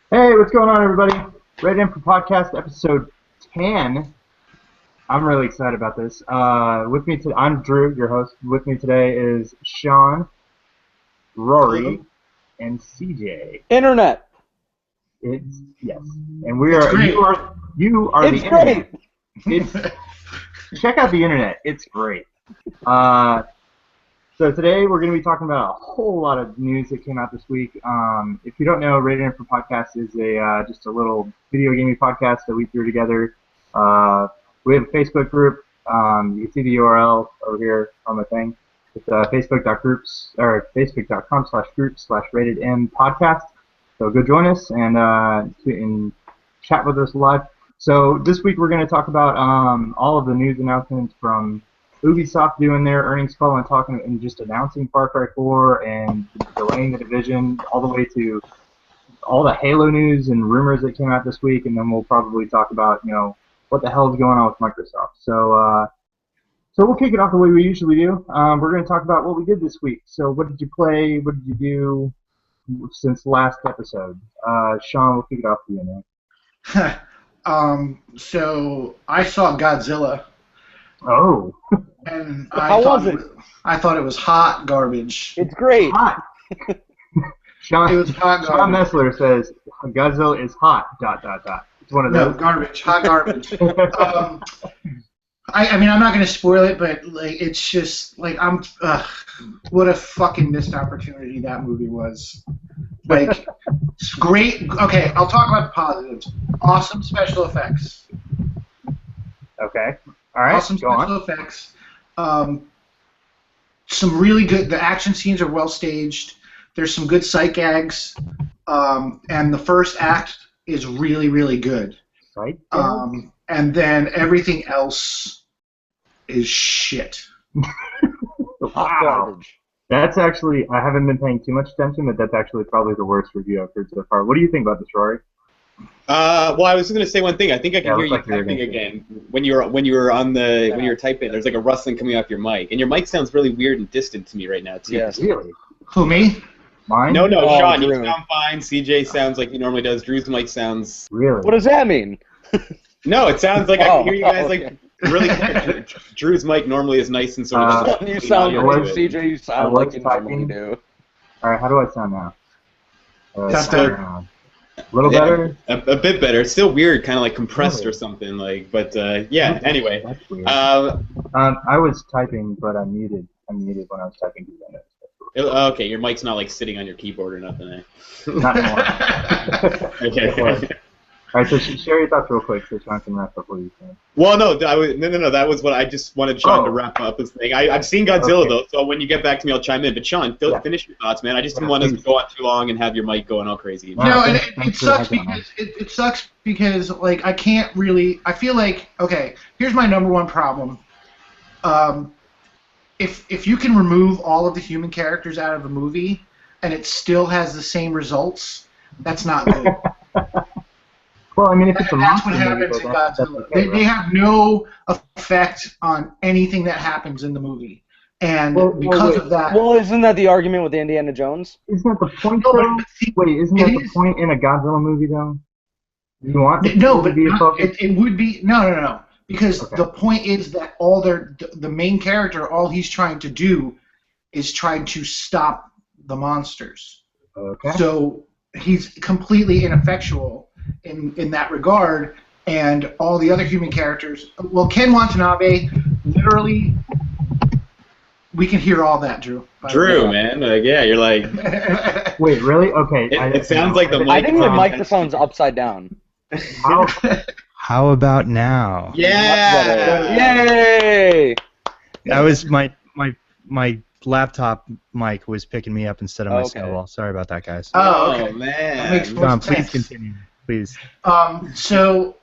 Hey, what's going on, everybody? Right in for podcast episode 10. I'm really excited about this. I'm Drew, your host. With me today is Sean, Hello. Rory, and CJ. Internet. Yes, and we It's are. great. You are It's the internet. great. It's Check out the internet. It's great. Uh, So today we're going to be talking about a whole lot of news that came out this week. If you don't know, Rated Info Podcast is just a little video gaming podcast that we threw together. We have a Facebook group. You can see the URL over here on the thing. It's facebook.com/groups/rated M podcast. So go join us and chat with us live. So this week we're going to talk about all of the news announcements from Ubisoft doing their earnings call and talking and just announcing Far Cry 4 and delaying the division, all the way to all the Halo news and rumors that came out this week, and then we'll probably talk about what the hell is going on with Microsoft. So we'll kick it off the way we usually do. We're going to talk about what we did this week. So what did you play? What did you do since last episode? Sean, we'll kick it off for you now. So I saw Godzilla, Oh, and How was it? I thought it was hot garbage. It's great. hot. It was hot Sean garbage. Messler says Godzilla is hot. ... It's one of No, those. garbage. Hot garbage. I mean, I'm not going to spoil it, but like, it's just like what a fucking missed opportunity that movie was. Like, it's great. Okay, I'll talk about the positives. Awesome special effects. Okay. All right. Awesome Go special on. effects. Some really good. The action scenes are well staged. There's some good sight gags, and the first act is really, really good. Right. And then everything else is shit. Hot garbage. That's actually, I haven't been paying too much attention, but that's actually probably the worst review I've heard so far. What do you think about this, Rory? Well, I was just gonna say one thing. I think I Yeah, can hear it you looks like you're typing gonna- again when you were typing. There's like a rustling coming off your mic, and your mic sounds really weird and distant to me right now too. Yes. Really? Who, me? Mine? No, Oh, Sean, you Drew. sound fine. CJ sounds like he normally does. Drew's mic sounds. Really? What does that mean? No, it sounds like I can hear you guys okay. like really. Drew's mic normally is nice and sort of. You sound audio like to it. CJ. You sound I like was you normally typing. do. All right. How do I sound now? That's better. A little Yeah, better? a bit better. It's still weird, kind of like compressed Really? or something. Like, but yeah. Anyway, That's weird. I I was typing, but I muted when I was typing. okay, your mic's not like sitting on your keyboard or nothing. Eh? Not anymore. Okay. All right. So share your thoughts real quick so Sean can wrap up what you said. Well, no, no. That was what I just wanted Sean to Oh. wrap up his thing. I've seen Godzilla Okay. though, so when you get back to me, I'll chime in. But Sean, Yeah. finish your thoughts, man. I just didn't Yeah, want us to please. go on too long and have your mic going all crazy. Wow. No, and thanks it for the sucks heads up, man. because it sucks because like I can't really. I feel like okay. Here's my number one problem. If you can remove all of the human characters out of a movie and it still has the same results, that's not good. Well, I mean, if it's a That's monster what movie, happens in that's Godzilla. okay, They have no effect on anything that happens in the movie, and Well, because wait. of that, Well, isn't that the argument with Indiana Jones? Isn't that the point, No, but though? see, Wait, isn't it that the is. point in a Godzilla movie, though? You want the No, people to but be a focus? it would be no. Because Okay. the point is that the main character, all he's trying to do is trying to stop the monsters. Okay. So he's completely ineffectual in that regard, and all the other human characters. Well, Ken Watanabe, literally, we can hear all that, Drew. by the Drew, way. man, like yeah, you're like Wait, really? Okay. it sounds like the I think the mic. microphone's upside down. How, How about now? Yeah. Yay! That was my laptop mic was picking me up instead of my Okay. snowball. Sorry about that, guys. Oh, okay. Oh man. That makes Go on, please sense. continue. Please. So,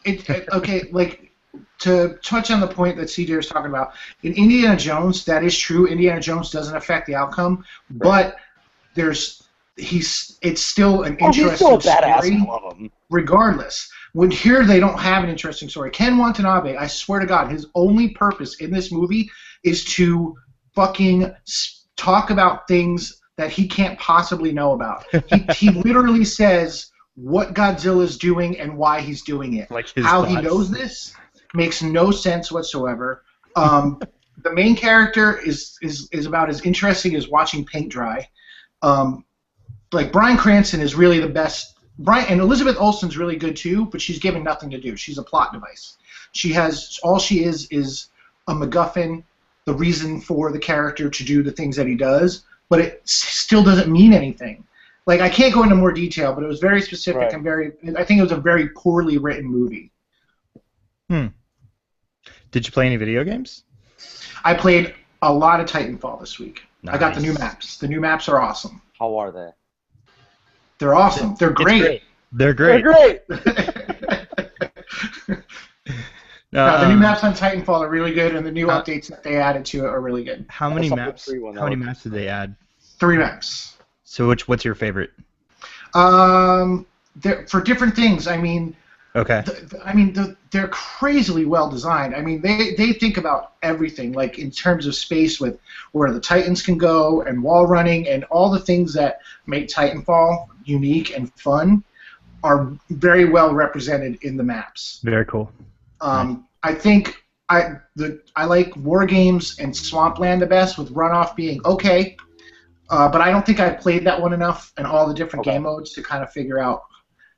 okay, like, to touch on the point that CJ was talking about, in Indiana Jones, that is true. Indiana Jones doesn't affect the outcome, but it's still an Oh, he's interesting still a badass. story, I love him. regardless. When here they don't have an interesting story. Ken Watanabe, I swear to God, his only purpose in this movie is to fucking talk about things that he can't possibly know about. He literally says what Godzilla's doing and why he's doing it. Like his How he thoughts. knows this makes no sense whatsoever. The main character is about as interesting as watching paint dry. Like Bryan Cranston is really the best. And Elizabeth Olsen's really good too, but she's given nothing to do. She's a plot device. She is a MacGuffin, the reason for the character to do the things that he does, but it still doesn't mean anything. Like, I can't go into more detail, but it was very specific Right. and I think it was a very poorly written movie. Did you play any video games? I played a lot of Titanfall this week. I got the new Nice. maps. The new maps are awesome. How are they? They're awesome. They're It's great. They're great. They're great. The new maps on Titanfall are really good, and the new uh, updates that they added to it are really good. How many That's up to maps? 3-1 How many though. maps did they add? 3 maps. So what's your favorite? For different things. I mean, Okay. they're crazily well designed. I mean, they think about everything, like in terms of space with where the Titans can go and wall running and all the things that make Titanfall unique and fun are very well represented in the maps. Very cool. I think I like War Games and Swampland the best, with Runoff being okay, but I don't think I've played that one enough and all the different Okay. game modes to kind of figure out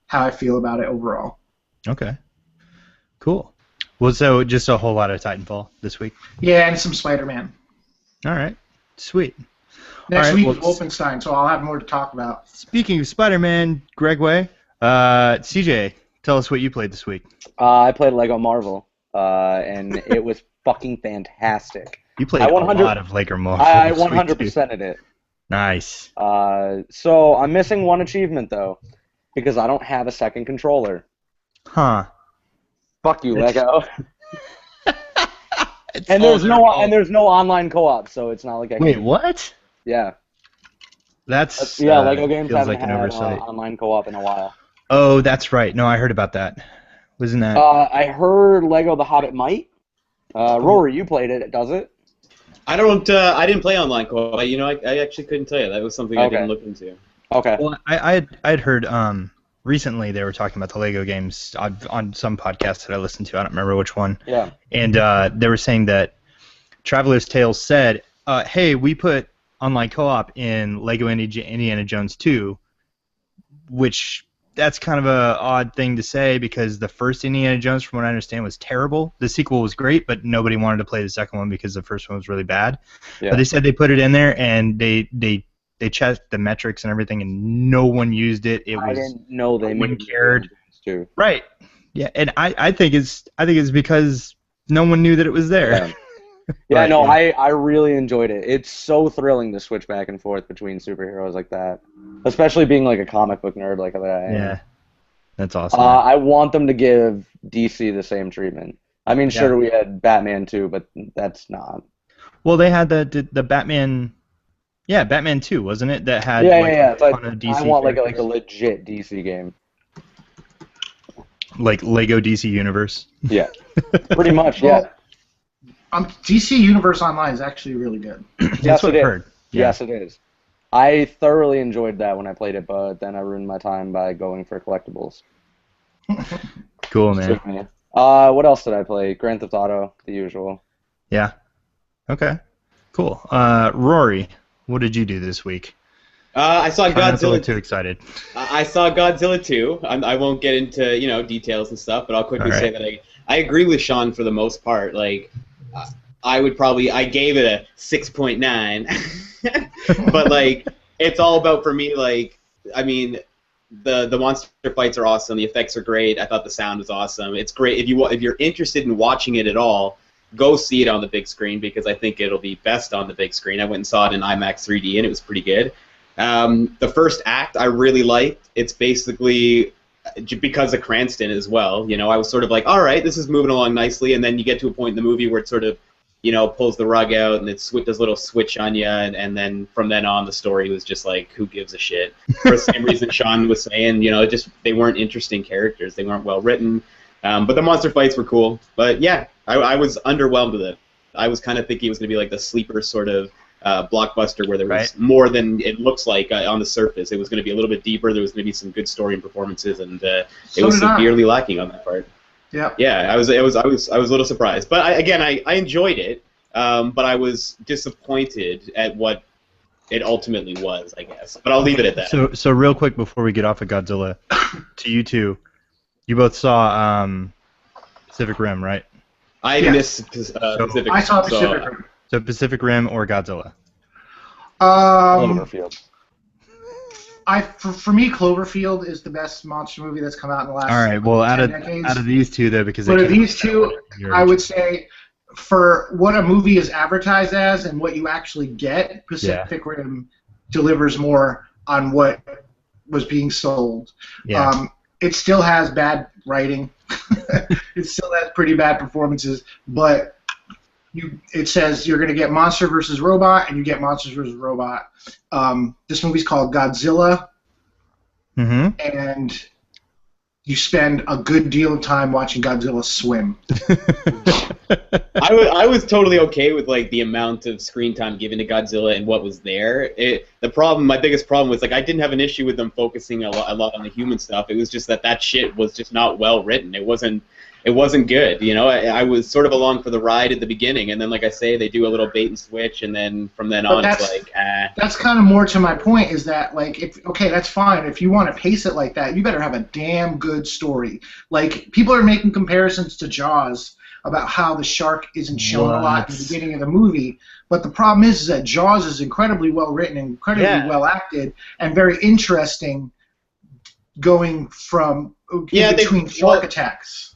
how I feel about it overall. Okay. Cool. Well, so just a whole lot of Titanfall this week. Yeah, and some Spider-Man. All right. Sweet. Next All right, week well, is Wolfenstein, so I'll have more to talk about. Speaking of Spider-Man, Greg Way, CJ, tell us what you played this week. I played Lego Marvel, and it was fucking fantastic. You played I a 100 lot of Laker Marvel. I this week, too. 100%ed it. Nice. So I'm missing one achievement though, because I don't have a second controller. Huh. Fuck you, It's- Lego. It's And all there's their no fault. online co-op, so it's not like I Wait, can. what? Yeah. That's Lego games feels haven't like an had oversight. online co-op in a while. Oh, that's right. No, I heard about that. Wasn't that? I heard Lego The Hobbit might. Rory, you played it, does it? I didn't play online co-op. I actually couldn't tell you. That was something I Okay. didn't look into. Okay. Well, I'd heard recently they were talking about the Lego games on some podcast that I listened to. I don't remember which one. Yeah. And they were saying that Traveler's Tales said, "Hey, we put online co-op in Lego Indiana Jones 2," which that's kind of a odd thing to say because the first Indiana Jones, from what I understand, was terrible. The sequel was great, but nobody wanted to play the second one because the first one was really bad. Yeah. But they said they put it in there and they checked the metrics and everything, and no one used it. It I was didn't know they no one made cared. too. right. Yeah, and I think it's because no one knew that it was there. Yeah. Yeah, But, no, yeah. I really enjoyed it. It's so thrilling to switch back and forth between superheroes like that, especially being like a comic book nerd like that I am. Yeah, that's awesome. I want them to give DC the same treatment. I mean, sure, Yeah. we had Batman too, but that's not. Well, they had the Batman. Yeah, Batman 2, wasn't it? That had Yeah, like yeah, a but ton of DC I want like a characters. legit DC game. Like Lego DC Universe. Yeah, pretty much. Yeah. DC Universe Online is actually really good. That's Yes, what it I've is. heard. Yeah. Yes, it is. I thoroughly enjoyed that when I played it, but then I ruined my time by going for collectibles. Cool, man. Took me. What else did I play? Grand Theft Auto, the usual. Yeah. Okay. Cool. Rory, what did you do this week? I saw Try not to look Godzilla. too excited. I saw Godzilla 2. I won't get into details and stuff, but I'll quickly All say right. that I agree with Sean for the most part. Like, I gave it a 6.9, but like it's all about for me. Like, I mean, the monster fights are awesome. The effects are great. I thought the sound was awesome. It's great if you're interested in watching it at all. Go see it on the big screen because I think it'll be best on the big screen. I went and saw it in IMAX 3D and it was pretty good. The first act I really liked. It's basically because of Cranston as well. I was sort of like, all right, this is moving along nicely, and then you get to a point in the movie where it sort of, pulls the rug out and it does a little switch on you, and then from then on the story was just like, who gives a shit? For the same reason Sean was saying, just they weren't interesting characters, they weren't well written, but the monster fights were cool. But yeah, I was underwhelmed with it. I was kind of thinking it was going to be like the sleeper sort of blockbuster where there was Right. more than it looks like on the surface. It was going to be a little bit deeper. There was going to be some good story and performances, and it So was did I. severely lacking on that part. Yep. Yeah, I was a little surprised, but I enjoyed it, but I was disappointed at what it ultimately was, I guess. But I'll leave it at that. So real quick before we get off of Godzilla, to you two, you both saw Pacific Rim, right? I Yeah. missed Pacific. I saw so, Pacific Rim. So Pacific Rim or Godzilla? Cloverfield. For me, Cloverfield is the best monster movie that's come out in the last. All right. Well, 10 decades. out of these two, though, because But they of came these out two, your I age. would say, for what a movie is advertised as and what you actually get, Pacific Rim delivers more on what was being sold. Yeah. It still has bad writing. It still has pretty bad performances, but it says you're going to get monster versus robot, and you get monsters versus robot. This movie's called Godzilla, Mm-hmm. and you spend a good deal of time watching Godzilla swim. I was totally okay with like the amount of screen time given to Godzilla and what was there. My biggest problem was like I didn't have an issue with them focusing a lot on the human stuff. It was just that shit was just not well written. It wasn't good. You know, I was sort of along for the ride at the beginning, and then like I say, they do a little bait and switch, and then from then on it's like That's kind of more to my point. Is that like that's fine if you want to pace it like that, you better have a damn good story. Like people are making comparisons to Jaws about how the shark isn't shown a lot in the beginning of the movie, but the problem is that Jaws is incredibly well written, incredibly well acted, and very interesting. Going from between shark attacks.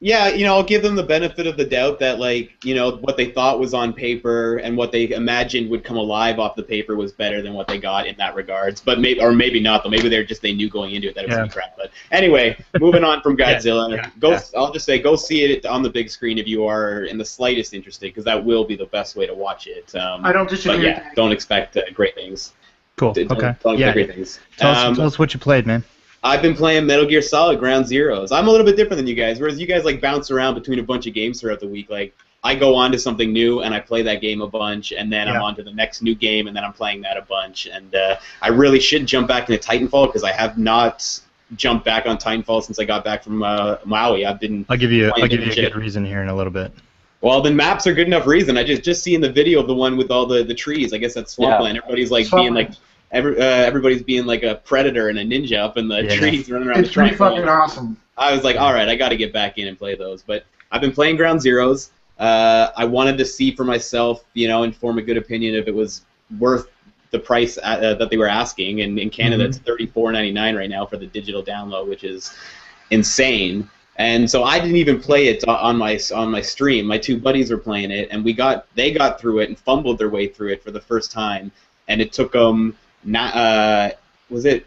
Yeah, you know, I'll give them the benefit of the doubt that, like, you know, what they thought was on paper and what they imagined would come alive off the paper was better than what they got in that regards. But maybe not, though. Maybe they knew going into it that it was going to be crap. But anyway, moving on from Godzilla, I'll just say go see it on the big screen if you are in the slightest interested, because that will be the best way to watch it. I don't disagree. But yeah, don't expect great things. Cool. Don't expect great things. Tell us what you played, man. I've been playing Metal Gear Solid Ground Zeroes. I'm a little bit different than you guys, whereas you guys like bounce around between a bunch of games throughout the week. Like I go on to something new and I play that game a bunch, and then I'm on to the next new game, and then I'm playing that a bunch. And I really should jump back into Titanfall because I have not jumped back on Titanfall since I got back from Maui. I'll give you a good reason here in a little bit. Well, the maps are good enough reason. I just seeing the video of the one with all the trees. I guess that's Swampland. Everybody's like being like. Everybody's being like a predator and a ninja up in the trees running around. It's pretty fucking awesome. I was like, all right, I got to get back in and play those. But I've been playing Ground Zeroes. I wanted to see for myself, you know, and form a good opinion if it was worth the price that they were asking. And in Canada, it's $34.99 right now for the digital download, which is insane. And so I didn't even play it on my stream. My two buddies were playing it, and they got through it and fumbled their way through it for the first time, and it took them. Was it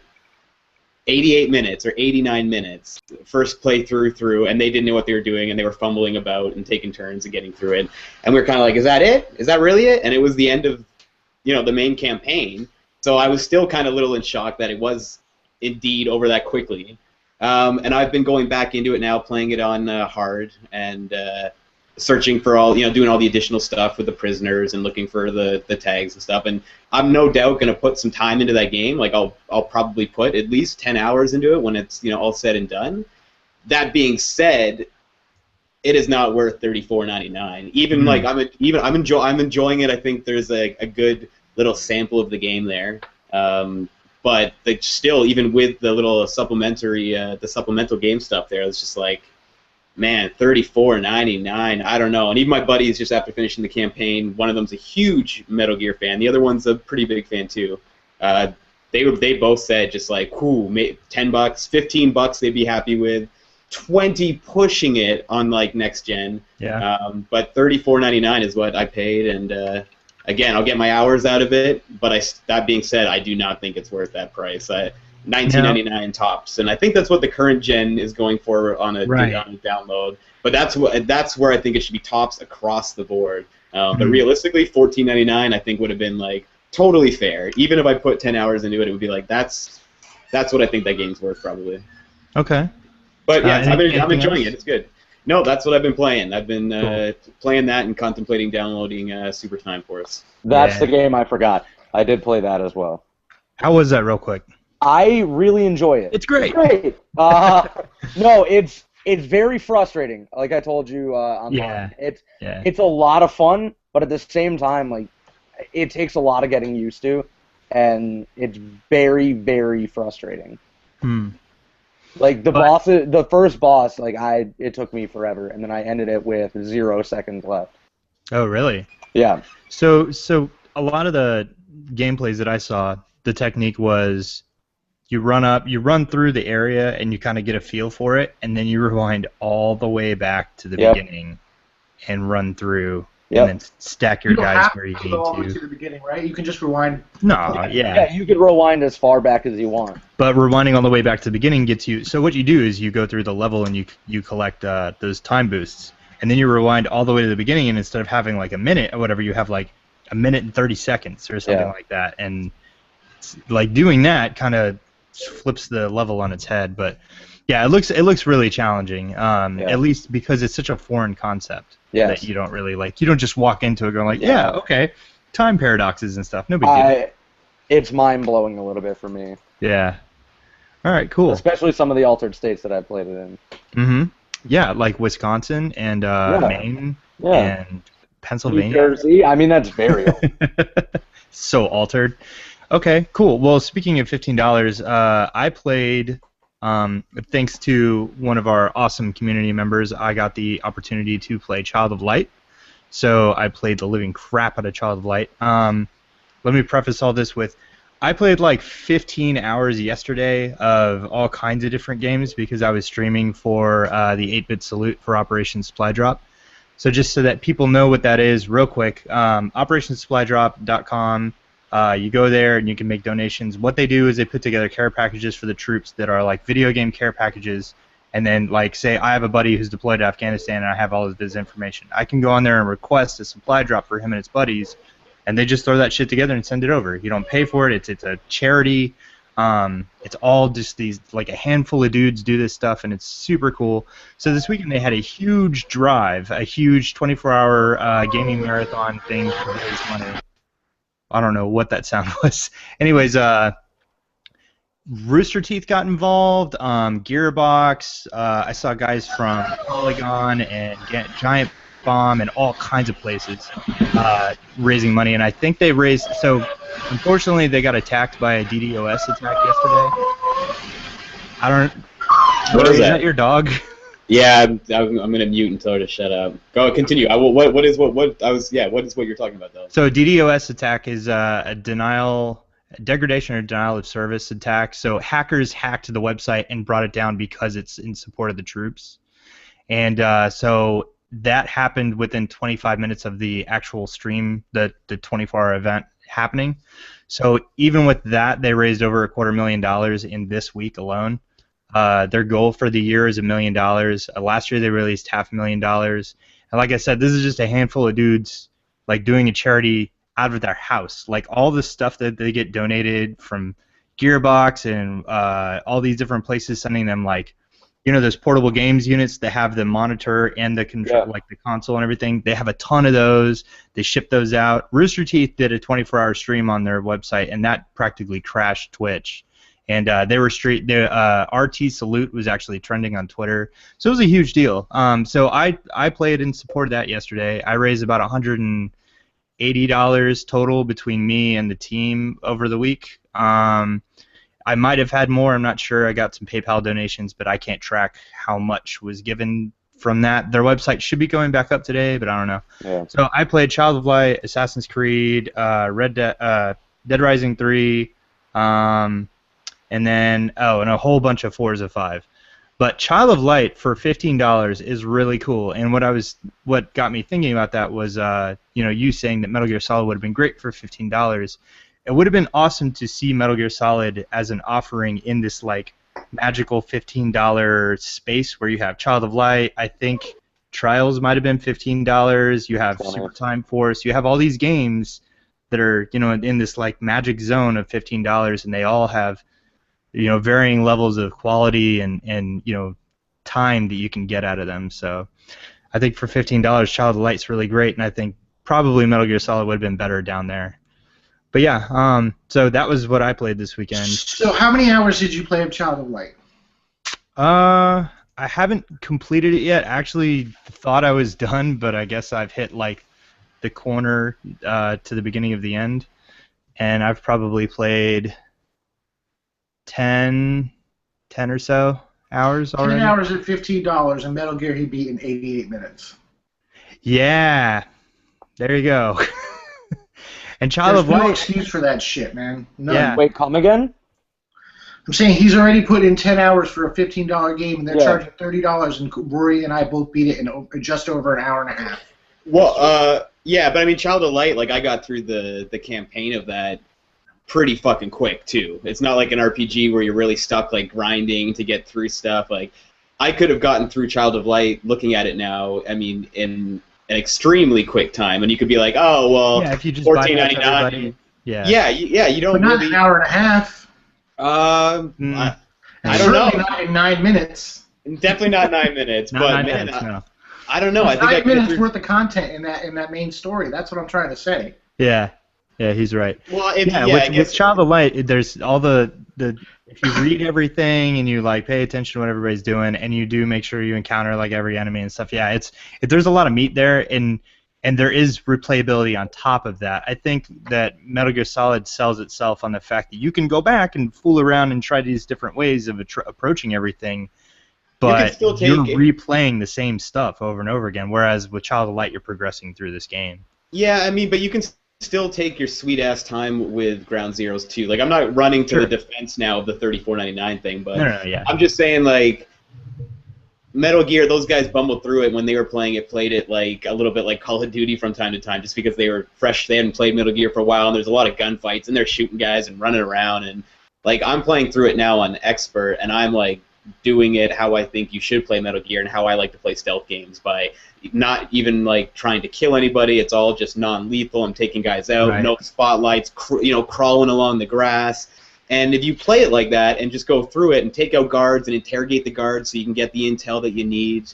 88 minutes or 89 minutes first playthrough through, and they didn't know what they were doing, and they were fumbling about and taking turns and getting through it, and we were kind of like, is that it? Is that really it? And it was the end of, you know, the main campaign, so I was still kind of a little in shock that it was indeed over that quickly, and I've been going back into it now, playing it on hard, and searching for all, you know, doing all the additional stuff with the prisoners and looking for the tags and stuff, and I'm no doubt going to put some time into that game. Like I'll probably put at least 10 hours into it when it's, you know, all said and done. That being said, it is not worth $34.99. Even like I'm enjoying it. I think there's a good little sample of the game there. But still, even with the little supplemental game stuff there, it's just like, man, $34.99. I don't know. And even my buddies, just after finishing the campaign, one of them's a huge Metal Gear fan. The other one's a pretty big fan too. They both said just like, "Ooh, $10, $15 they'd be happy with, 20 pushing it on like next gen." Yeah. But $34.99 is what I paid, and again, I'll get my hours out of it. But that being said, I do not think it's worth that price. $19.99 tops, and I think that's what the current gen is going for on a download. But that's where I think it should be tops across the board. But realistically, $14.99 I think would have been like totally fair. Even if I put 10 hours into it, it would be like that's what I think that game's worth probably. Okay. But yeah, I'm enjoying it. It's good. No, that's what I've been playing. I've been Cool. playing that and contemplating downloading Super Time Force. That's the Yeah. game I forgot. I did play that as well. How was that, real quick? I really enjoy it. It's great. Great. No, it's very frustrating. Like I told you online, Yeah. it's a lot of fun, but at the same time, like it takes a lot of getting used to, and it's very, very frustrating. Hmm. Like the first boss, like it took me forever, and then I ended it with 0 seconds left. Oh, really? Yeah. So a lot of the gameplays that I saw, the technique was you run through the area, and you kind of get a feel for it, and then you rewind all the way back to the Yep. beginning and run through, Yep. and then stack your You don't guys have where you to go all the way need to to. the beginning, right? You can just rewind. No, Yeah, you can rewind as far back as you want. But rewinding all the way back to the beginning gets you. So what you do is you go through the level and you collect those time boosts, and then you rewind all the way to the beginning. And instead of having like a minute or whatever, you have like a minute and 30 seconds or something Yeah. like that. And like doing that kind of flips the level on its head. But yeah, it looks really challenging. At least because it's such a foreign concept Yes. that you don't really like. You don't just walk into it going like, yeah, okay, time paradoxes and stuff. No big deal. It's mind blowing a little bit for me. Yeah. All right, cool. Especially some of the altered states that I played it in. Mm-hmm. Yeah, like Wisconsin and Maine and New Pennsylvania. Jersey. I mean, that's very old. So altered. Okay, cool. Well, speaking of $15, I played, thanks to one of our awesome community members, I got the opportunity to play Child of Light. So I played the living crap out of Child of Light. Let me preface all this with, I played like 15 hours yesterday of all kinds of different games because I was streaming for the 8-Bit Salute for Operation Supply Drop. So just so that people know what that is, real quick, OperationSupplyDrop.com. You go there and you can make donations. What they do is they put together care packages for the troops that are like video game care packages. And then, like, say I have a buddy who's deployed to Afghanistan and I have all of his information. I can go on there and request a supply drop for him and his buddies, and they just throw that shit together and send it over. You don't pay for it. It's a charity. It's all just these, like, a handful of dudes do this stuff, and it's super cool. So this weekend they had a huge drive, a huge 24-hour gaming marathon thing to raise money. I don't know what that sound was. Anyways, Rooster Teeth got involved, Gearbox, I saw guys from Polygon and Giant Bomb and all kinds of places raising money, and I think they raised, so unfortunately they got attacked by a DDoS attack yesterday. I don't, What is is that? that your dog? Yeah, I'm gonna mute and tell her to shut up. Go continue. What is what you're talking about though? So a DDoS attack is a degradation or denial of service attack. So hackers hacked the website and brought it down because it's in support of the troops. And so that happened within 25 minutes of the actual stream, the 24-hour event happening. So even with that, they raised over $250,000 in this week alone. Their goal for the year is $1 million. Last year they released $500,000. And like I said, this is just a handful of dudes like doing a charity out of their house. Like all the stuff that they get donated from Gearbox and all these different places sending them, like, you know, those portable games units that have the monitor and the control, like the console and everything. They have a ton of those. They ship those out. Rooster Teeth did a 24-hour stream on their website, and that practically crashed Twitch. And they were RT Salute was actually trending on Twitter, so it was a huge deal. So I played in support of that yesterday. I raised about $180 total between me and the team over the week. I might have had more. I'm not sure. I got some PayPal donations, but I can't track how much was given from that. Their website should be going back up today, but I don't know. Yeah. So I played Child of Light, Assassin's Creed, Dead Rising 3. And then, and a whole bunch of Forza 5. But Child of Light for $15 is really cool. And what got me thinking about that was, you saying that Metal Gear Solid would have been great for $15. It would have been awesome to see Metal Gear Solid as an offering in this like magical $15 space where you have Child of Light. I think Trials might have been $15. You have Super Time Force. You have all these games that are, in this like magic zone of $15, and they all have, varying levels of quality and time that you can get out of them. So I think for $15, Child of Light's really great, and I think probably Metal Gear Solid would have been better down there. But yeah, so that was what I played this weekend. So how many hours did you play of Child of Light? I haven't completed it yet. Actually, thought I was done, but I guess I've hit like the corner to the beginning of the end, and I've probably played 10 or so hours already. 10 hours at $15, and Metal Gear he beat in 88 minutes. Yeah, there you go. And Child There's of no Light. excuse for that shit, man. None. Yeah. Wait, come again? I'm saying he's already put in 10 hours for a $15 game, and they're Yeah. charging $30, and Rory and I both beat it in just over an hour and a half. Well, yeah, but I mean, Child of Light, like I got through the campaign of that pretty fucking quick too. It's not like an RPG where you're really stuck like grinding to get through stuff. Like I could have gotten through Child of Light looking at it now. I mean, in an extremely quick time, and you could be like, oh well, Yeah, if you just $14.99. bypass everybody. Yeah. Yeah, you don't But not really. an hour and a half. I And don't know. certainly not in 9 minutes. Definitely not 9 minutes, Not but 9 man, minutes, no. I don't know. I think I 9 could have minutes through. worth of content in that main story. That's what I'm trying to say. Yeah, he's right. Well, Yeah, I with guess. Child of Light, there's all the if you read everything and you like pay attention to what everybody's doing, and you do make sure you encounter like every enemy and stuff. Yeah, there's a lot of meat there, and there is replayability on top of that. I think that Metal Gear Solid sells itself on the fact that you can go back and fool around and try these different ways of approaching everything, but still take you're it. replaying the same stuff over and over again. Whereas with Child of Light, you're progressing through this game. Yeah, I mean, but you can still take your sweet ass time with Ground Zeroes too. Like, I'm not running to the defense now of the $34.99 thing, but No, yeah. I'm just saying, like, Metal Gear, those guys bumbled through it when they were playing it, played it like a little bit like Call of Duty from time to time, just because they were fresh. They hadn't played Metal Gear for a while, and there's a lot of gunfights, and they're shooting guys and running around, and like I'm playing through it now on Expert, and I'm like doing it how I think you should play Metal Gear and how I like to play stealth games, by not even like trying to kill anybody. It's all just non-lethal. I'm taking guys out, Right. no spotlights, crawling along the grass. And if you play it like that and just go through it and take out guards and interrogate the guards so you can get the intel that you need,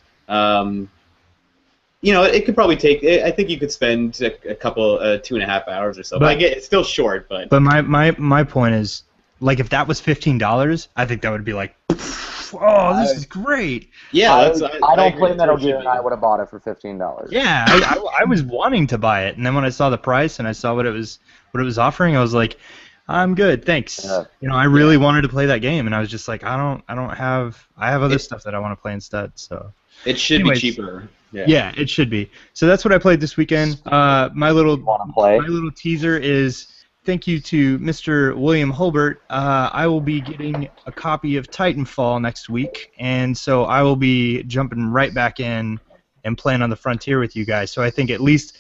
it could probably take. I think you could spend a couple, 2.5 hours or so. But I get it's still short. But my point is, like, if that was $15, I think that would be like, oh, this is great. yeah, I that's. don't agree. play That's Metal what it Gear, should and I be. would have bought it for $15. Yeah, I was wanting to buy it, and then when I saw the price and I saw what it was offering, I was like, I'm good, thanks. Yeah. I really wanted to play that game, and I was just like, I have other stuff that I want to play instead. So It should Anyways. be cheaper. yeah, it should be. So that's what I played this weekend. My little Want to play? teaser is thank you to Mr. William Holbert. I will be getting a copy of Titanfall next week, and so I will be jumping right back in and playing on the Frontier with you guys. So I think at least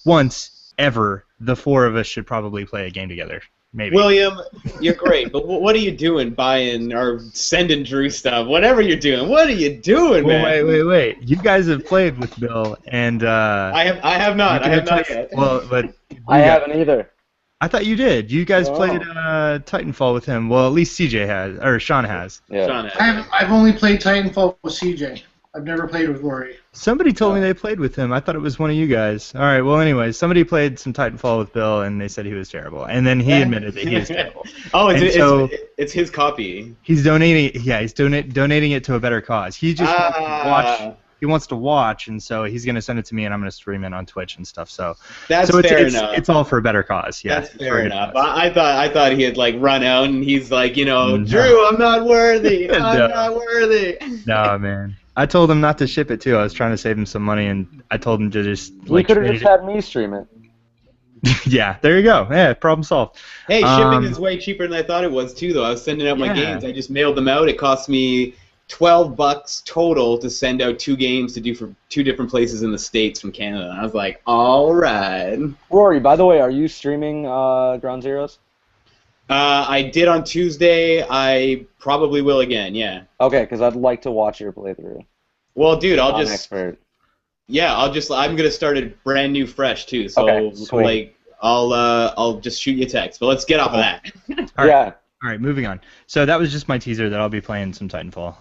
once ever, the four of us should probably play a game together. Maybe. William, you're great, but what are you doing buying or sending Drew stuff? Whatever you're doing, what are you doing, Well, man? wait. You guys have played with Bill, and I have not. I have not yet. Well, but I haven't either. I thought you did. You guys Oh. played Titanfall with him. Well, at least CJ has, or Sean has. Yeah. Sean has. I've only played Titanfall with CJ. I've never played with Rory. Somebody told me they played with him. I thought it was one of you guys. All right. Well, anyway, somebody played some Titanfall with Bill, and they said he was terrible. And then he admitted that he is terrible. Oh, And so- it's his copy. He's donating. Yeah, he's donating it to a better cause. He just wants to watch. He wants to watch, and so he's gonna send it to me, and I'm gonna stream it on Twitch and stuff. So That's so it's, fair it's, enough. it's all for a better cause. Yeah, That's it's for fair a good enough. cause. I thought he had like run out, and he's like, No. Drew, I'm not worthy. No. I'm not worthy. No, man. I told him not to ship it too. I was trying to save him some money, and I told him to just We like could have trade just had me stream it. it. Yeah, there you go. Yeah, problem solved. Hey, shipping Um, is way cheaper than I thought it was too. Though I was sending out my Yeah. games, I just mailed them out. It cost me $12 total to send out 2 games to do for 2 different places in the States from Canada. And I was like, all right. Rory, by the way, are you streaming Ground Zeroes? I did on Tuesday. I probably will again. Yeah. Okay, because I'd like to watch your playthrough. Well, dude, I'll I'm just expert. I'm gonna start it brand new, fresh too. So Okay, sweet. like, I'll just shoot you a text. But let's get off of that. All right. Yeah. All right, moving on. So that was just my teaser that I'll be playing some Titanfall.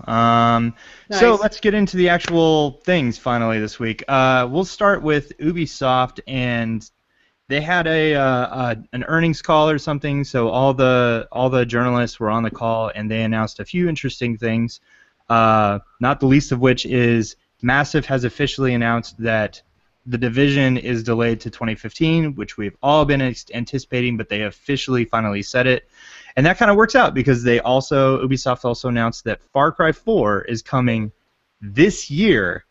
So Nice. let's get into the actual things finally this week. We'll start with Ubisoft, and they had an earnings call or something. So all the journalists were on the call, and they announced a few interesting things. Not the least of which is Massive has officially announced that The Division is delayed to 2015, which we've all been anticipating, but they officially finally said it. And that kind of works out because Ubisoft also announced that Far Cry 4 is coming this year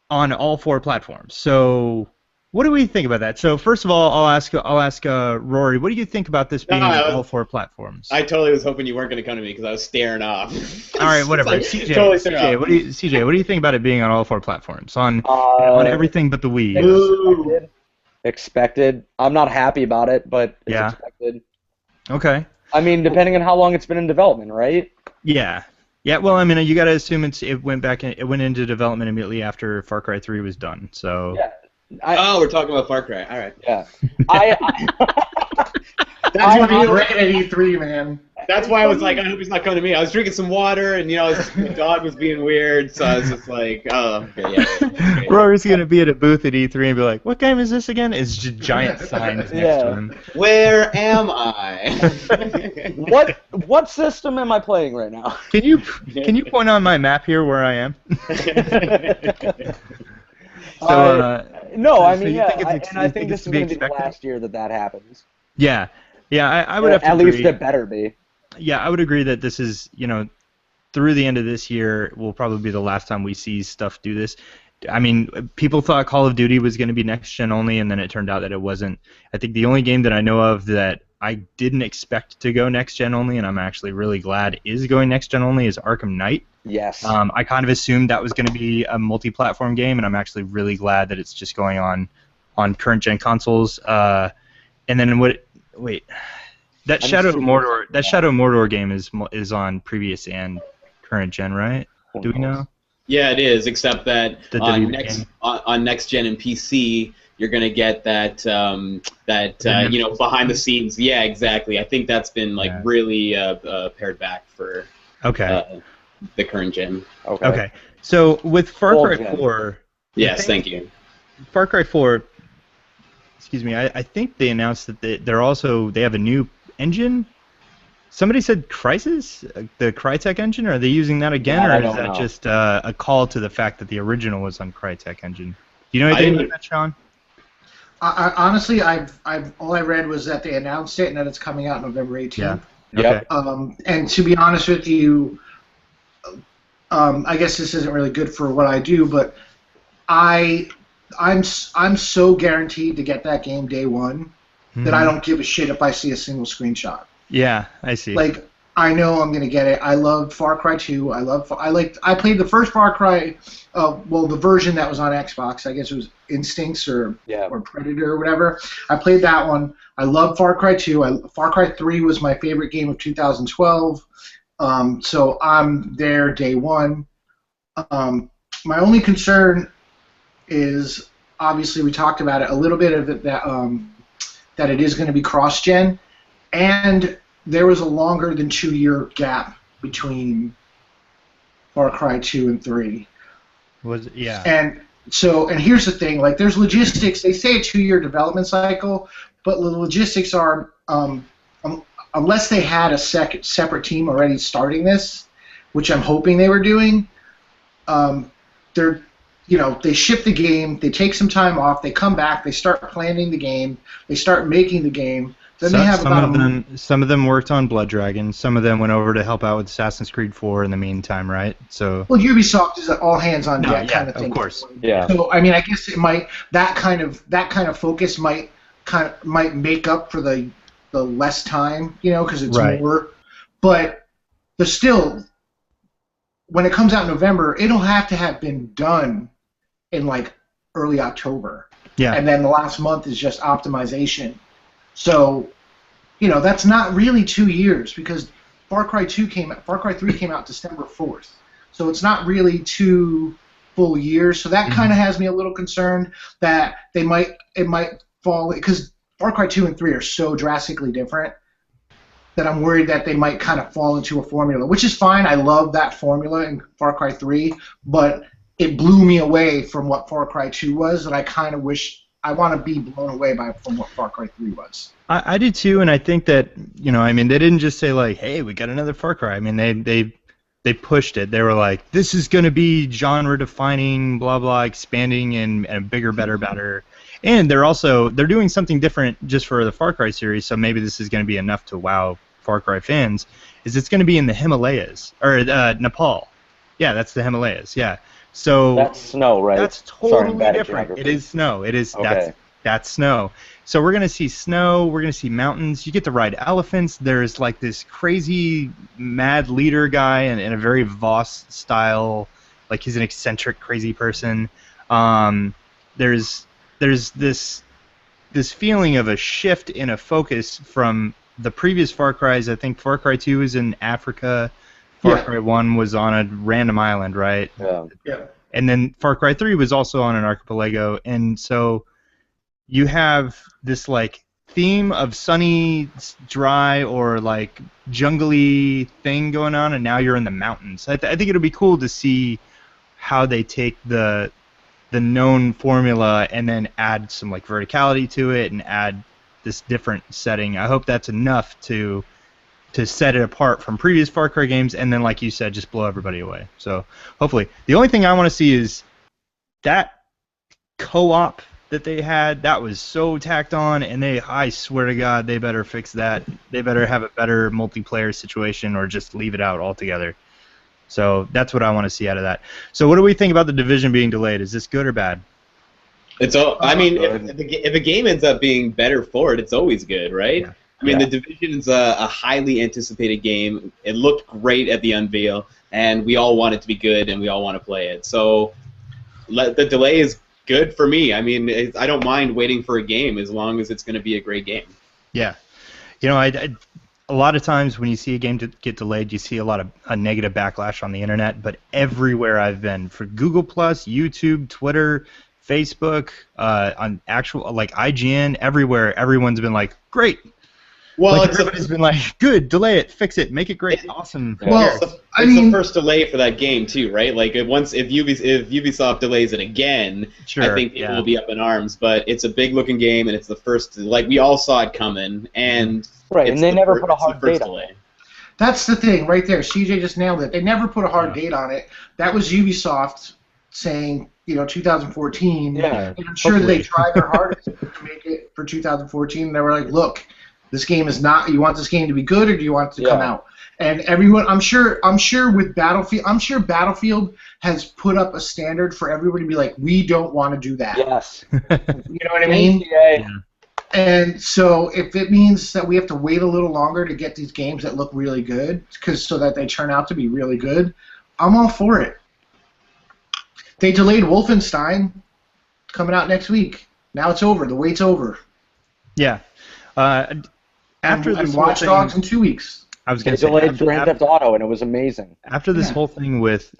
on all 4 platforms. So what do we think about that? So first of all, I'll ask Rory, what do you think about this being on all 4 platforms? I totally was hoping you weren't going to come to me because I was staring off. All right, whatever. Like, CJ, totally CJ, what do you think about it being on all 4 platforms on everything but the Wii? Expected. I'm not happy about it, but it's Yeah. expected. Okay. I mean, depending on how long it's been in development, right? Yeah. Yeah. Well, I mean, you got to assume it went into development immediately after Far Cry 3 was done. So. Yeah. We're talking about Far Cry. All right. Yeah. That's gonna be great at E3, man. That's why I was like, I hope he's not coming to me. I was drinking some water, and my dog was being weird, so I was just like, oh, okay, yeah. Rory's gonna be at a booth at E3 and be like, "What game is this again?" It's just giant signs next to him. Where am I? What system am I playing right now? Can you point on my map here where I am? No, I so mean, you think I think it's this to is be going to be the expected? last year that happens. Yeah, I would have to At agree. least it better be. Yeah, I would agree that this is, through the end of this year will probably be the last time we see stuff do this. I mean, people thought Call of Duty was going to be next gen only, and then it turned out that it wasn't. I think the only game that I know of that I didn't expect to go next gen only, and I'm actually really glad is going next gen only, is Arkham Knight. Yes. I kind of assumed that was going to be a multi-platform game, and I'm actually really glad that it's just going on current gen consoles. And then that Shadow of Mordor game is on previous and current gen, right? Do we know? Yeah, it is. Except that The on WB next game. on next gen and PC, you're gonna get that behind the scenes. Yeah, exactly. I think that's been really pared back for the current gen. Okay. So with Far Cry 4. Yes, thank you. Far Cry 4. Excuse me. I think they announced that they have a new engine. Somebody said Crysis, the Crytek engine. Are they using that again, or is that just a call to the fact that the original was on Crytek engine? Do you know anything about that, Sean? I honestly, all I read was that they announced it and that it's coming out November 18th. Yeah. Okay. And to be honest with you, I guess this isn't really good for what I do, but I'm so guaranteed to get that game day one that I don't give a shit if I see a single screenshot. Yeah, I see. Like, I know I'm gonna get it. I love Far Cry 2. I played the first Far Cry, the version that was on Xbox. I guess it was Instincts or Predator or whatever. I played that one. I love Far Cry 2. Far Cry 3 was my favorite game of 2012. So I'm there day one. My only concern is, obviously, we talked about it a little bit of it, that it is going to be cross-gen, and there was a longer than 2-year gap between Far Cry 2 and 3. And here's the thing, like, there's logistics. They say a 2-year development cycle, but the logistics are, unless they had a separate team already starting this, which I'm hoping they were doing, they ship the game, they take some time off, they come back, they start planning the game, they start making the game. Then they have some of them worked on Blood Dragon. Some of them went over to help out with Assassin's Creed 4 in the meantime, right? So. Well, Ubisoft is an all hands on deck kind of thing. Of course. Yeah. So I mean, I guess it might that kind of focus might make up for the less time, because it's more. But still, when it comes out in November, it'll have to have been done in like early October. Yeah. And then the last month is just optimization. So, that's not really 2 years, because Far Cry 3 came out December 4th. So it's not really 2 full years. So that kind of has me a little concerned that it might fall, because Far Cry 2 and 3 are so drastically different that I'm worried that they might kind of fall into a formula, which is fine. I love that formula in Far Cry 3, but it blew me away from what Far Cry 2 was, and I kind of wish I want to be blown away from what Far Cry 3 was. I do too, and I think that, I mean, they didn't just say like, "Hey, we got another Far Cry." I mean, they pushed it. They were like, "This is going to be genre-defining, blah blah, expanding and bigger, better." And they're doing something different just for the Far Cry series. So maybe this is going to be enough to wow Far Cry fans. Is it's going to be in the Himalayas or Nepal? Yeah, that's the Himalayas. Yeah. So that's snow, right? That's Sorry, totally I'm bad at different. geography. It is snow. It is Okay. that's snow. So we're gonna see snow. We're gonna see mountains. You get to ride elephants. There's like this crazy mad leader guy in a very Voss style, like he's an eccentric crazy person. There's this feeling of a shift in a focus from the previous Far Cries. I think Far Cry 2 is in Africa. Far Cry 1 was on a random island, right? Yeah. And then Far Cry 3 was also on an archipelago, and so you have this like theme of sunny, dry, or like jungly thing going on, and now you're in the mountains. I think it'll be cool to see how they take the known formula and then add some like verticality to it and add this different setting. I hope that's enough to set it apart from previous Far Cry games, and then, like you said, just blow everybody away. So hopefully, the only thing I want to see is that co-op that they had. That was so tacked on, and I swear to God, they better fix that. They better have a better multiplayer situation, or just leave it out altogether. So that's what I want to see out of that. So what do we think about the Division being delayed? Is this good or bad? I mean, if a game ends up being better for it, it's always good, right? Yeah. I mean, The Division's a highly anticipated game. It looked great at the unveil, and we all want it to be good, and we all want to play it. So the delay is good for me. I mean, I don't mind waiting for a game as long as it's going to be a great game. Yeah. A lot of times when you see a game get delayed, you see a lot of a negative backlash on the internet, but everywhere I've been, for Google+, YouTube, Twitter, Facebook, on actual, like IGN, everywhere, everyone's been like, great. Well, like everybody's been like, good, delay it, fix it, make it great, awesome. Well, it's the first delay for that game too, right? Like if Ubisoft delays it again, sure, I think people will be up in arms. But it's a big-looking game, and it's the first. Like we all saw it coming, and right, and they never put a hard date on it. That's the thing right there. CJ just nailed it. They never put a hard date on it. That was Ubisoft saying, 2014. Yeah, and I'm sure they tried their hardest to make it for 2014. And they were like, look, this game is not. You want this game to be good, or do you want it to come out? And everyone, I'm sure with Battlefield, Battlefield has put up a standard for everybody to be like, we don't want to do that. Yes. You know what I mean? Yeah. And so if it means that we have to wait a little longer to get these games that look really good, so that they turn out to be really good, I'm all for it. They delayed Wolfenstein, coming out next week. Now it's over. The wait's over. Yeah. After and Watch Dogs in 2 weeks. I was going to say delayed after, Grand Theft Auto, and it was amazing. After this whole thing with,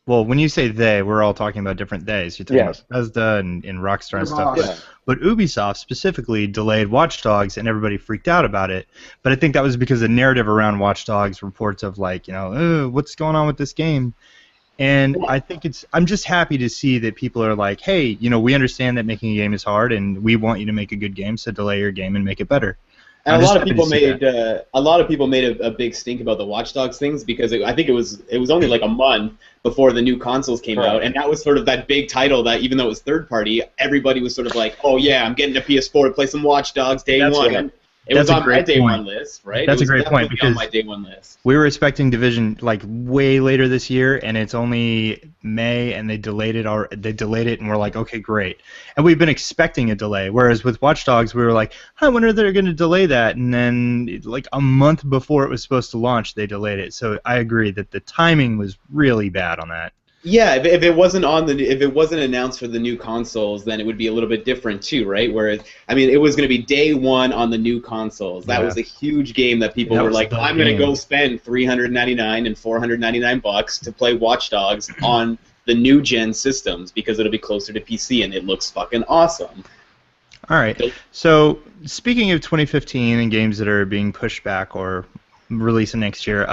well, when you say they, we're all talking about different days. You're talking about Bethesda and Rockstar and stuff. Yeah. But Ubisoft specifically delayed Watch Dogs, and everybody freaked out about it. But I think that was because the narrative around Watch Dogs, reports of like, what's going on with this game? And I think I'm just happy to see that people are like, hey, we understand that making a game is hard, and we want you to make a good game, so delay your game and make it better. And a lot of people made a big stink about the Watch Dogs things because I think it was only like a month before the new consoles came out, and that was sort of that big title that even though it was third party, everybody was sort of like, oh yeah, I'm getting a PS4 to play some Watch Dogs day one. Right. It was on my day one list, right? That's a great point because on my day one list. We were expecting Division like way later this year, and it's only May, and they delayed it. And we're like, okay, great. And we've been expecting a delay. Whereas with Watch Dogs, we were like, I wonder if they're going to delay that. And then like a month before it was supposed to launch, they delayed it. So I agree that the timing was really bad on that. Yeah, if it wasn't announced for the new consoles, then it would be a little bit different too, right? Whereas, it was going to be day one on the new consoles. That was a huge game that people were like, I'm going to go spend $399 and $499 to play Watch Dogs on the new gen systems because it'll be closer to PC and it looks fucking awesome. All right. So speaking of 2015 and games that are being pushed back or releasing next year,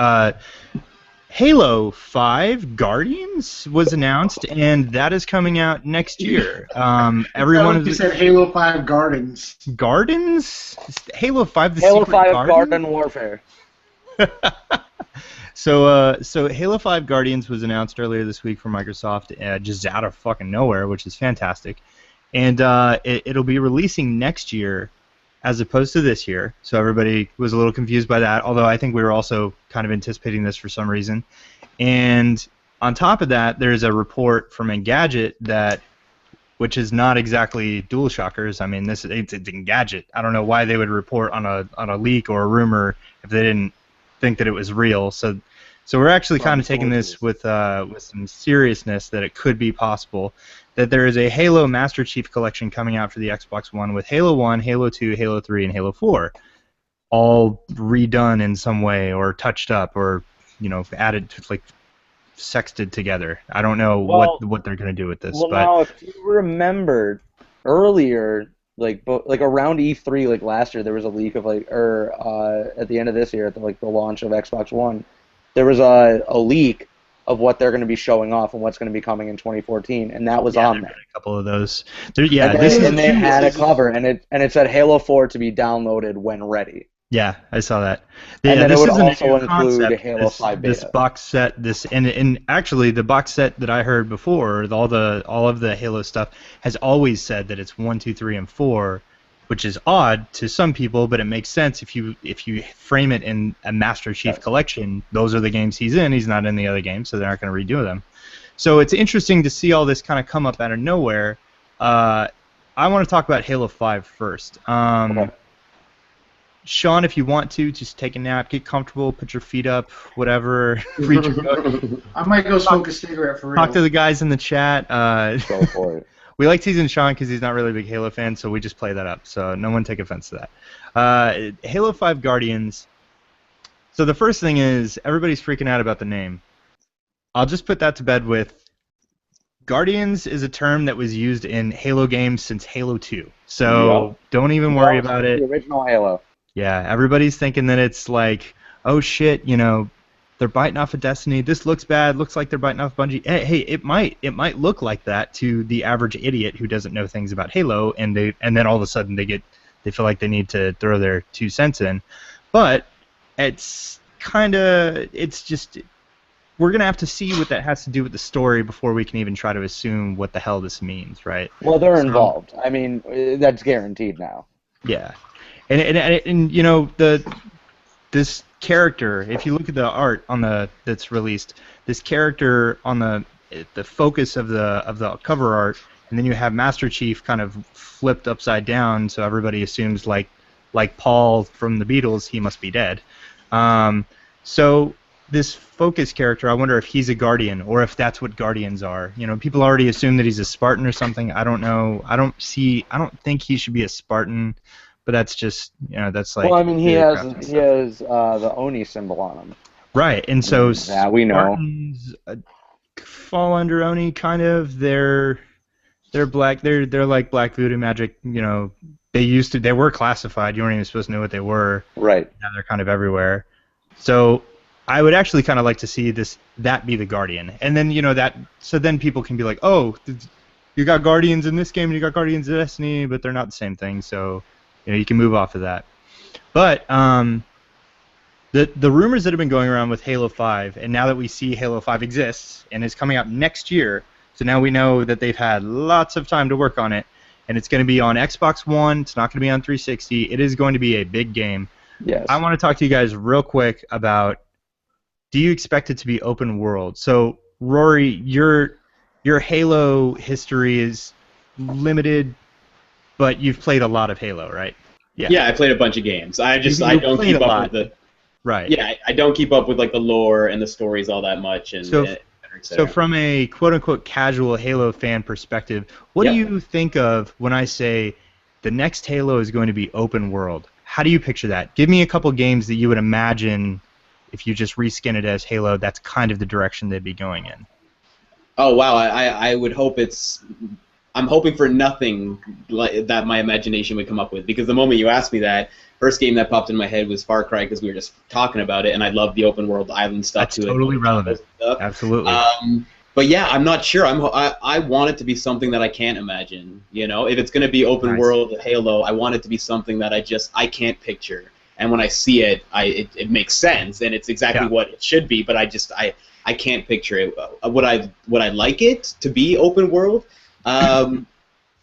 Halo 5 Guardians was announced, and that is coming out next year. Everyone You said Halo 5 Gardens. Gardens? Halo 5 the Halo Secret 5 Garden? Garden Warfare. So Halo 5 Guardians was announced earlier this week from Microsoft, just out of fucking nowhere, which is fantastic. And it'll be releasing next year as opposed to this year. So everybody was a little confused by that, although I think we were also kind of anticipating this for some reason. And on top of that, there's a report from Engadget which is not exactly DualShockers. I mean, it's Engadget. I don't know why they would report on a leak or a rumor if they didn't think that it was real. So we're actually kind of taking this with some seriousness that it could be possible that there is a Halo Master Chief Collection coming out for the Xbox One with Halo 1, Halo 2, Halo 3, and Halo 4, all redone in some way or touched up or added to, like, sexted together. I don't know what they're gonna do with this. Well, but now if you remember earlier, like around E3, like last year, there was a leak of at the end of this year, at the launch of Xbox One, there was a leak of what they're going to be showing off and what's going to be coming in 2014, and that was on there. A couple of those. And they had a cover, and it said Halo 4 to be downloaded when ready. Yeah, I saw that. And then this it would is a also new include concept, Halo 5 beta. This box set, and actually the box set that I heard before, all of the Halo stuff has always said that it's 1, 2, 3, and 4, which is odd to some people, but it makes sense if you frame it in a Master Chief collection. Those are the games he's in. He's not in the other games, so they're not going to redo them. So it's interesting to see all this kind of come up out of nowhere. I want to talk about Halo 5 first. Okay. Sean, if you want to, just take a nap, get comfortable, put your feet up, whatever. Read your book. I might go smoke a cigarette for real. Talk to the guys in the chat. Go for it. We like teasing Sean because he's not really a big Halo fan, so we just play that up. So no one take offense to that. Halo 5 Guardians. So the first thing is, everybody's freaking out about the name. I'll just put that to bed with Guardians is a term that was used in Halo games since Halo 2. So don't even worry about it. The original Halo. Yeah, everybody's thinking that it's like, oh shit, they're biting off of Destiny. This looks bad. Looks like they're biting off Bungie. Hey, it might look like that to the average idiot who doesn't know things about Halo, and then all of a sudden they feel like they need to throw their 2 cents in. But it's just we're gonna have to see what that has to do with the story before we can even try to assume what the hell this means, right? Well, they're involved. I mean, that's guaranteed now. Yeah. And this character, if you look at the art that's released, this character on the focus of the cover art, and then you have Master Chief kind of flipped upside down, so everybody assumes like Paul from the Beatles, he must be dead. So this focus character, I wonder if he's a Guardian or if that's what Guardians are. People already assume that he's a Spartan or something. I don't know. I don't think he should be a Spartan. But that's just, that's like... Well, I mean, he has the Oni symbol on him. Right, and so yeah, we know. Spartans fall under Oni, kind of. They're black. They're like black voodoo magic. They were classified. You weren't even supposed to know what they were. Right. Now they're kind of everywhere. So I would actually kind of like to see that be the Guardian, and then so then people can be like, oh, you got Guardians in this game and you got Guardians of Destiny, but they're not the same thing. So. You can move off of that. But the rumors that have been going around with Halo 5, and now that we see Halo 5 exists and is coming out next year, so now we know that they've had lots of time to work on it, and it's going to be on Xbox One. It's not going to be on 360. It is going to be a big game. Yes. I want to talk to you guys real quick about, do you expect it to be open world? So, Rory, your Halo history is limited, but you've played a lot of Halo, right? Yeah, I played a bunch of games. I don't keep up with the... Right. Yeah, I don't keep up with the lore and the stories all that much. And so from a quote-unquote casual Halo fan perspective, what do you think of when I say the next Halo is going to be open world? How do you picture that? Give me a couple games that you would imagine, if you just reskin it as Halo, that's kind of the direction they'd be going in. Oh, wow. I would hope it's I'm hoping for nothing like that my imagination would come up with, because the moment you asked me that, first game that popped in my head was Far Cry, because we were just talking about it, and I love the open world island stuff That's to it. totally relevant. Stuff. Absolutely. But yeah, I'm not sure. I want it to be something that I can't imagine. You know, if it's going to be open world Halo, I want it to be something that I can't picture. And when I see it, it makes sense, and it's exactly what it should be. But I can't picture it. Would I like it to be open world?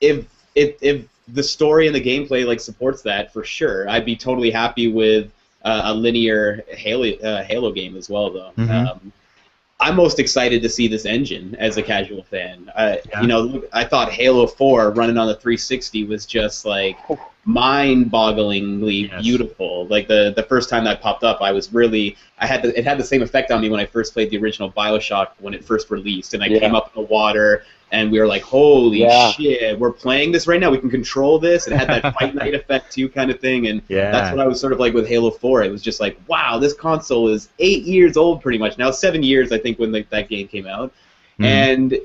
If the story and the gameplay like supports that, for sure, I'd be totally happy with a linear Halo game as well, though. Mm-hmm. I'm most excited to see this engine as a casual fan. You know, I thought Halo 4 running on the 360 was just like mind-bogglingly beautiful. Like the first time that popped up, it had the same effect on me when I first played the original BioShock when it first released, and I came up in the water. And we were like, holy shit, we're playing this right now. We can control this. It had that Fight Night effect, too, kind of thing. And that's what I was sort of like with Halo 4. It was just like, wow, this console is 8 years old pretty much. Now, 7 years, I think, when that game came out. Mm-hmm. And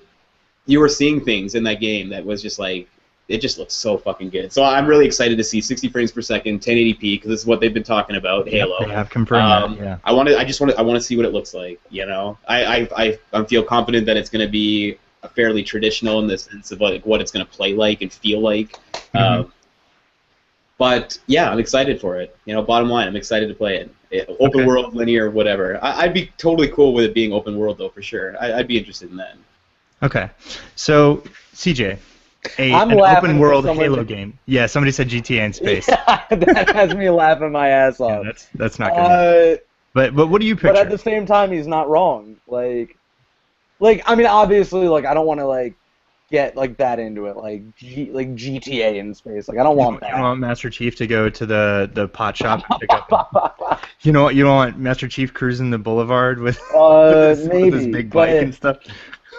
you were seeing things in that game that was just like, it just looks so fucking good. So I'm really excited to see 60 frames per second, 1080p, because this is what they've been talking about, Halo. They have confirmed that, I want to see what it looks like, you know? I feel confident that it's going to be fairly traditional in the sense of like what it's going to play like and feel like. Mm-hmm. But yeah, I'm excited for it. You know, bottom line, I'm excited to play it. Open world, linear, whatever. I'd be totally cool with it being open world though, for sure. I'd be interested in that. Okay, so CJ, an open world Halo game. Yeah, somebody said GTA in space. Yeah, that has me laughing my ass off. Yeah, that's not good. But what do you picture? But at the same time, he's not wrong. Like, I mean, obviously, like, I don't want to, like, get, like, that into it, like GTA in space. Like, I don't want that. You don't want Master Chief to go to the pot shop and pick up... You don't want Master Chief cruising the boulevard with, with his big bike and stuff?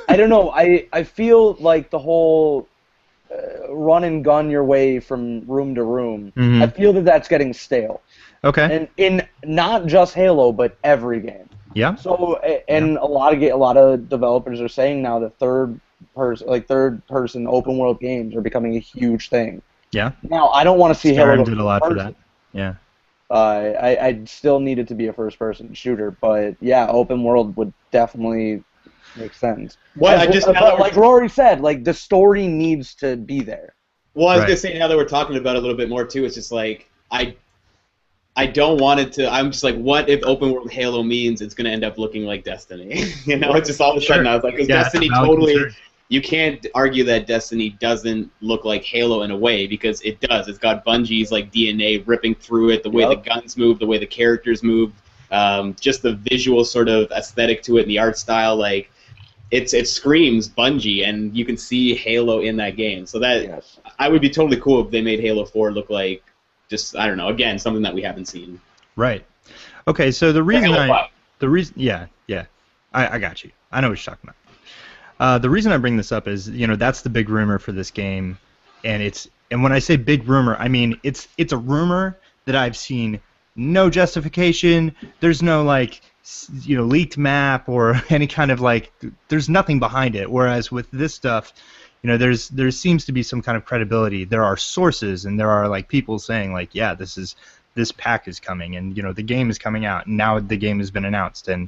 I don't know. I feel like the whole run and gun your way from room to room, I feel that that's getting stale. Okay. And in not just Halo, but every game. Yeah. So and a lot of developers are saying now that third person open world games are becoming a huge thing. Yeah. Now I don't want to see Halo. did a lot for that. Yeah. I still need it to be a first person shooter, but yeah, open world would definitely make sense. Well, like Rory said, like the story needs to be there. Well, I was gonna say now that we're talking about it a little bit more too, it's just like I don't want it to. I'm just like, what if open world Halo means it's going to end up looking like Destiny? You know, it's just all of a sudden I was like, because Destiny totally. You can't argue that Destiny doesn't look like Halo in a way, because it does. It's got Bungie's like DNA ripping through it, the way the guns move, the way the characters move, just the visual sort of aesthetic to it, and the art style. Like, it screams Bungie, and you can see Halo in that game. So that I would be totally cool if they made Halo 4 look like. Just, I don't know, again, something that we haven't seen. Right. Okay, so the reason I got you. I know what you're talking about. The reason I bring this up is, you know, that's the big rumor for this game, and when I say big rumor, I mean it's a rumor that I've seen no justification. There's no like, you know, leaked map or any kind of like, there's nothing behind it. Whereas with this stuff, you know, there seems to be some kind of credibility. There are sources, and there are like people saying like, yeah, this pack is coming, and you know, the game is coming out, and now the game has been announced, and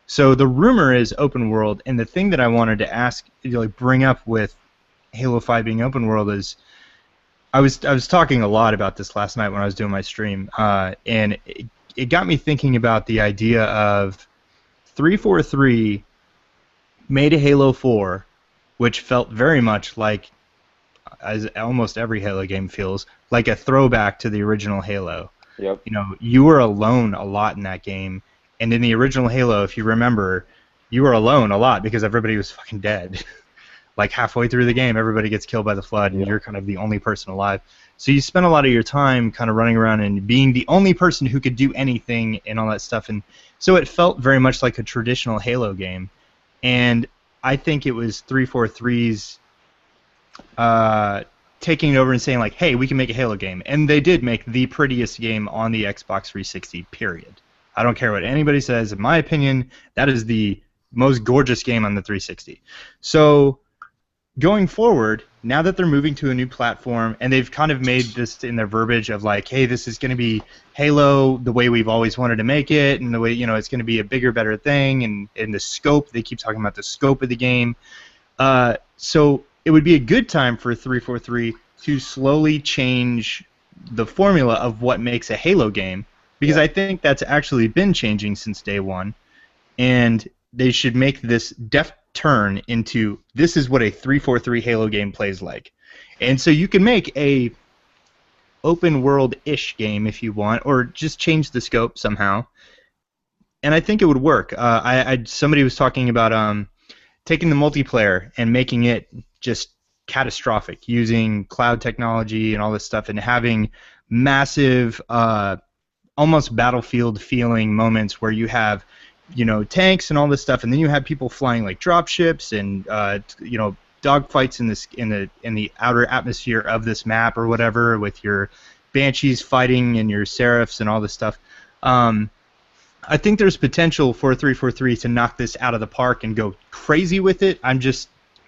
so the rumor is open world. And the thing that I wanted to ask, like, bring up with Halo 5 being open world is, I was talking a lot about this last night when I was doing my stream, and it got me thinking about the idea of 343 made a Halo 4. Which felt very much like, as almost every Halo game feels, like a throwback to the original Halo. Yep. You know, you were alone a lot in that game, and in the original Halo, if you remember, you were alone a lot because everybody was fucking dead. Like halfway through the game, everybody gets killed by the Flood, and you're kind of the only person alive. So you spent a lot of your time kind of running around and being the only person who could do anything and all that stuff, and so it felt very much like a traditional Halo game. And I think it was 343's taking it over and saying, like, hey, we can make a Halo game. And they did make the prettiest game on the Xbox 360, period. I don't care what anybody says. In my opinion, that is the most gorgeous game on the 360. So going forward, now that they're moving to a new platform, and they've kind of made this in their verbiage of like, hey, this is going to be Halo the way we've always wanted to make it, and the way, it's going to be a bigger, better thing, and the scope, they keep talking about the scope of the game. So it would be a good time for 343 to slowly change the formula of what makes a Halo game, because I think that's actually been changing since day one, and they should make this deft turn into this is what a 343 Halo game plays like. And so you can make a open world-ish game if you want, or just change the scope somehow. And I think it would work. Somebody was talking about taking the multiplayer and making it just catastrophic, using cloud technology and all this stuff, and having massive, almost Battlefield feeling moments where you have tanks and all this stuff, and then you have people flying like dropships and dogfights in the outer atmosphere of this map or whatever, with your Banshees fighting and your Seraphs and all this stuff. I think there's potential for 343 to knock this out of the park and go crazy with it. I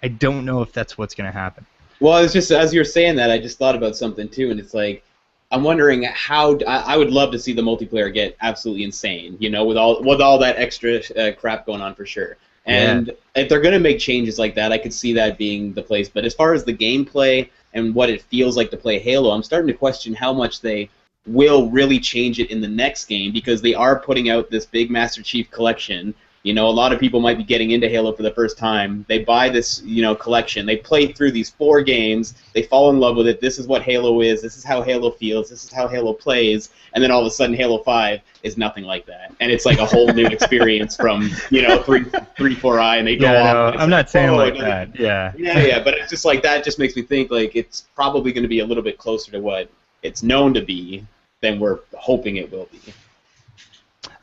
don't know if that's what's going to happen. Well, it's just as you're saying that, I just thought about something too, and it's like, I'm wondering how I would love to see the multiplayer get absolutely insane, with all that extra crap going on for sure. And if they're going to make changes like that, I could see that being the place. But as far as the gameplay and what it feels like to play Halo, I'm starting to question how much they will really change it in the next game, because they are putting out this big Master Chief collection. A lot of people might be getting into Halo for the first time. They buy this, collection. They play through these 4 games. They fall in love with it. This is what Halo is. This is how Halo feels. This is how Halo plays. And then all of a sudden, Halo 5 is nothing like that. And it's like a whole new experience from, 3-4i, and they go off. I'm not saying like that. Yeah. Yeah. But it's just like that. Just makes me think like it's probably going to be a little bit closer to what it's known to be than we're hoping it will be.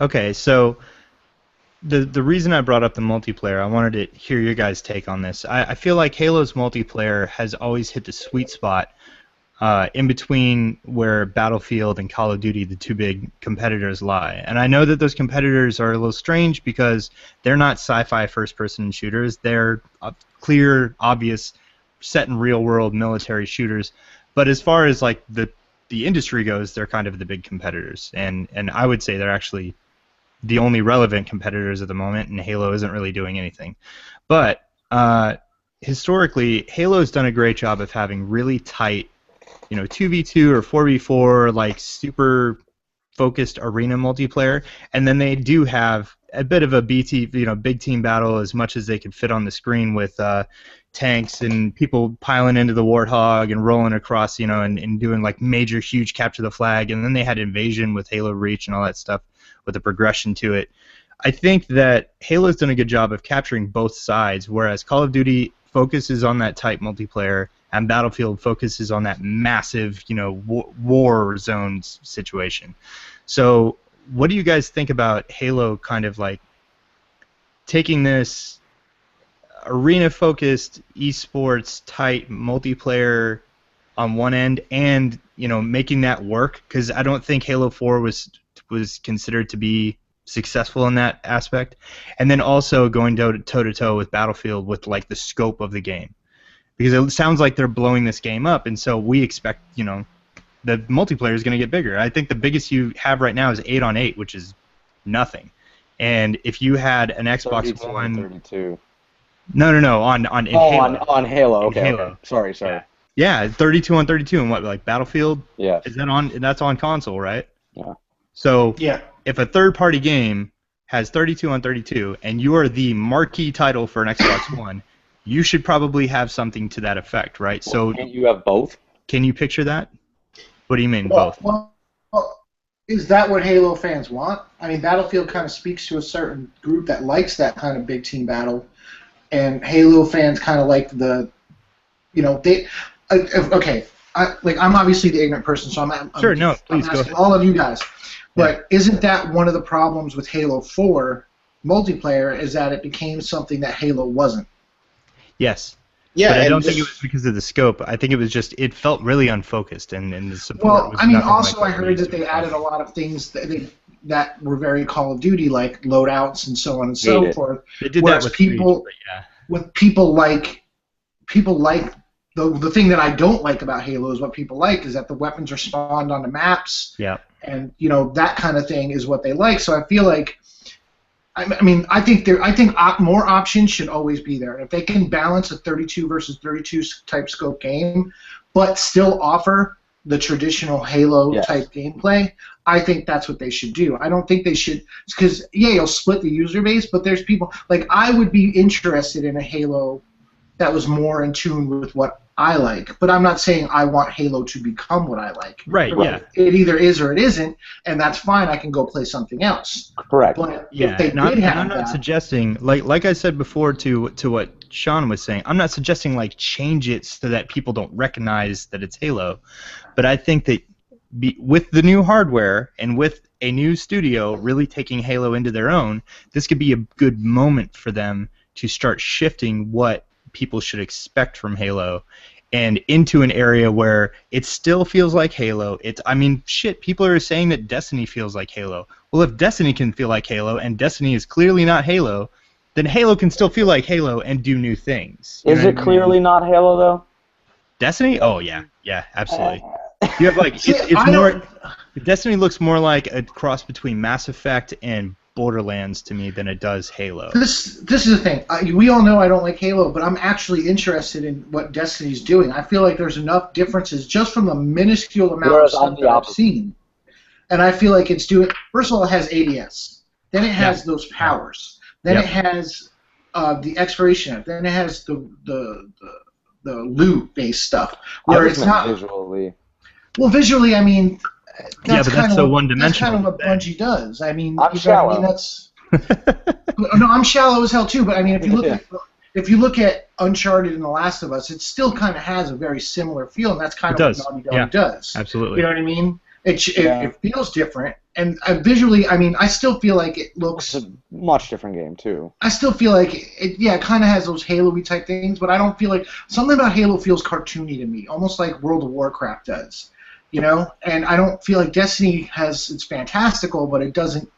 Okay, so the reason I brought up the multiplayer, I wanted to hear your guys' take on this. I feel like Halo's multiplayer has always hit the sweet spot in between where Battlefield and Call of Duty, the 2 big competitors, lie. And I know that those competitors are a little strange because they're not sci-fi first-person shooters. They're clear, obvious, set in real-world military shooters. But as far as like the industry goes, they're kind of the big competitors. And I would say they're actually the only relevant competitors at the moment, and Halo isn't really doing anything. But historically, Halo's done a great job of having really tight, 2v2 or 4v4, like super focused arena multiplayer, and then they do have a bit of a big team battle as much as they could fit on the screen with tanks and people piling into the Warthog and rolling across, and doing like major, huge capture the flag, and then they had Invasion with Halo Reach and all that stuff with a progression to it. I think that Halo's done a good job of capturing both sides, whereas Call of Duty focuses on that tight multiplayer and Battlefield focuses on that massive, war zones situation. So what do you guys think about Halo kind of like taking this arena-focused, esports, tight multiplayer on one end and, making that work? Because I don't think Halo 4 was considered to be successful in that aspect, and then also going toe-to-toe with Battlefield with like the scope of the game, because it sounds like they're blowing this game up, and so we expect the multiplayer is going to get bigger. I think the biggest you have right now is 8-on-8, which is nothing. And if you had an Xbox One, 32. No, on Halo. On Halo. Okay. Halo. Sorry. Yeah, 32 on 32, and what, like Battlefield? Yeah. Is that on? That's on console, right? Yeah. So Yeah. if a third-party game has 32 on 32, and you are the marquee title for an Xbox One, you should probably have something to that effect, right? So can't you have both? Can you picture that? What do you mean, both? Well, is that what Halo fans want? I mean, Battlefield kind of speaks to a certain group that likes that kind of big team battle, and Halo fans kind of like the, they. Okay, I'm obviously the ignorant person, so I'm sure. No, please I'm go asking ahead. all of you guys. But isn't that one of the problems with Halo 4 multiplayer? Is that it became something that Halo wasn't? Yes. Yeah, but I don't think it was because of the scope. I think it was just it felt really unfocused, and the support Well, was I mean, nothing also like I heard that they added a lot of things that were very Call of Duty, like loadouts and so on and so forth. They did Whereas that with people, Reach, but yeah. with people like the thing that I don't like about Halo is what people like is that the weapons are spawned on the maps. Yeah. And that kind of thing is what they like. So I feel like, I mean, I think more options should always be there. If they can balance a 32 versus 32 type scope game, but still offer the traditional Halo type gameplay, I think that's what they should do. I don't think they should, because you'll split the user base, but there's people like I would be interested in a Halo that was more in tune with what I like, but I'm not saying I want Halo to become what I like. Right, yeah. It either is or it isn't, and that's fine. I can go play something else. Correct. But Yeah, if they and I'm have not that, suggesting, like I said before to what Sean was saying, I'm not suggesting like change it so that people don't recognize that it's Halo, but I think that with the new hardware and with a new studio really taking Halo into their own, this could be a good moment for them to start shifting what people should expect from Halo and into an area where it still feels like Halo. People are saying that Destiny feels like Halo. Well, if Destiny can feel like Halo and Destiny is clearly not Halo, then Halo can still feel like Halo and do new things. Is it clearly not Halo though? Destiny? Oh yeah, absolutely. You have like it's more. Destiny looks more like a cross between Mass Effect and Borderlands to me than it does Halo. This is the thing. We all know I don't like Halo, but I'm actually interested in what Destiny's doing. I feel like there's enough differences just from the minuscule amount of stuff that I've seen. And I feel like it's doing. First of all, it has ADS. Then it has those powers. Then it has the expiration. Then it has the loot-based stuff. Where it's not visually. Well, visually, I mean. But that's so one-dimensional. That's kind of what Bungie does. I mean, I'm shallow. No, I'm shallow as hell too. But I mean, if you look at Uncharted and The Last of Us, it still kind of has a very similar feel, and that's kind of what Naughty Dog does. Absolutely. You know what I mean? It feels different, and visually, I mean, I still feel like it looks. It's a much different game too. I still feel like it kind of has those Halo-y type things, but I don't feel like something about Halo feels cartoony to me, almost like World of Warcraft does. And I don't feel like Destiny it's fantastical, but it doesn't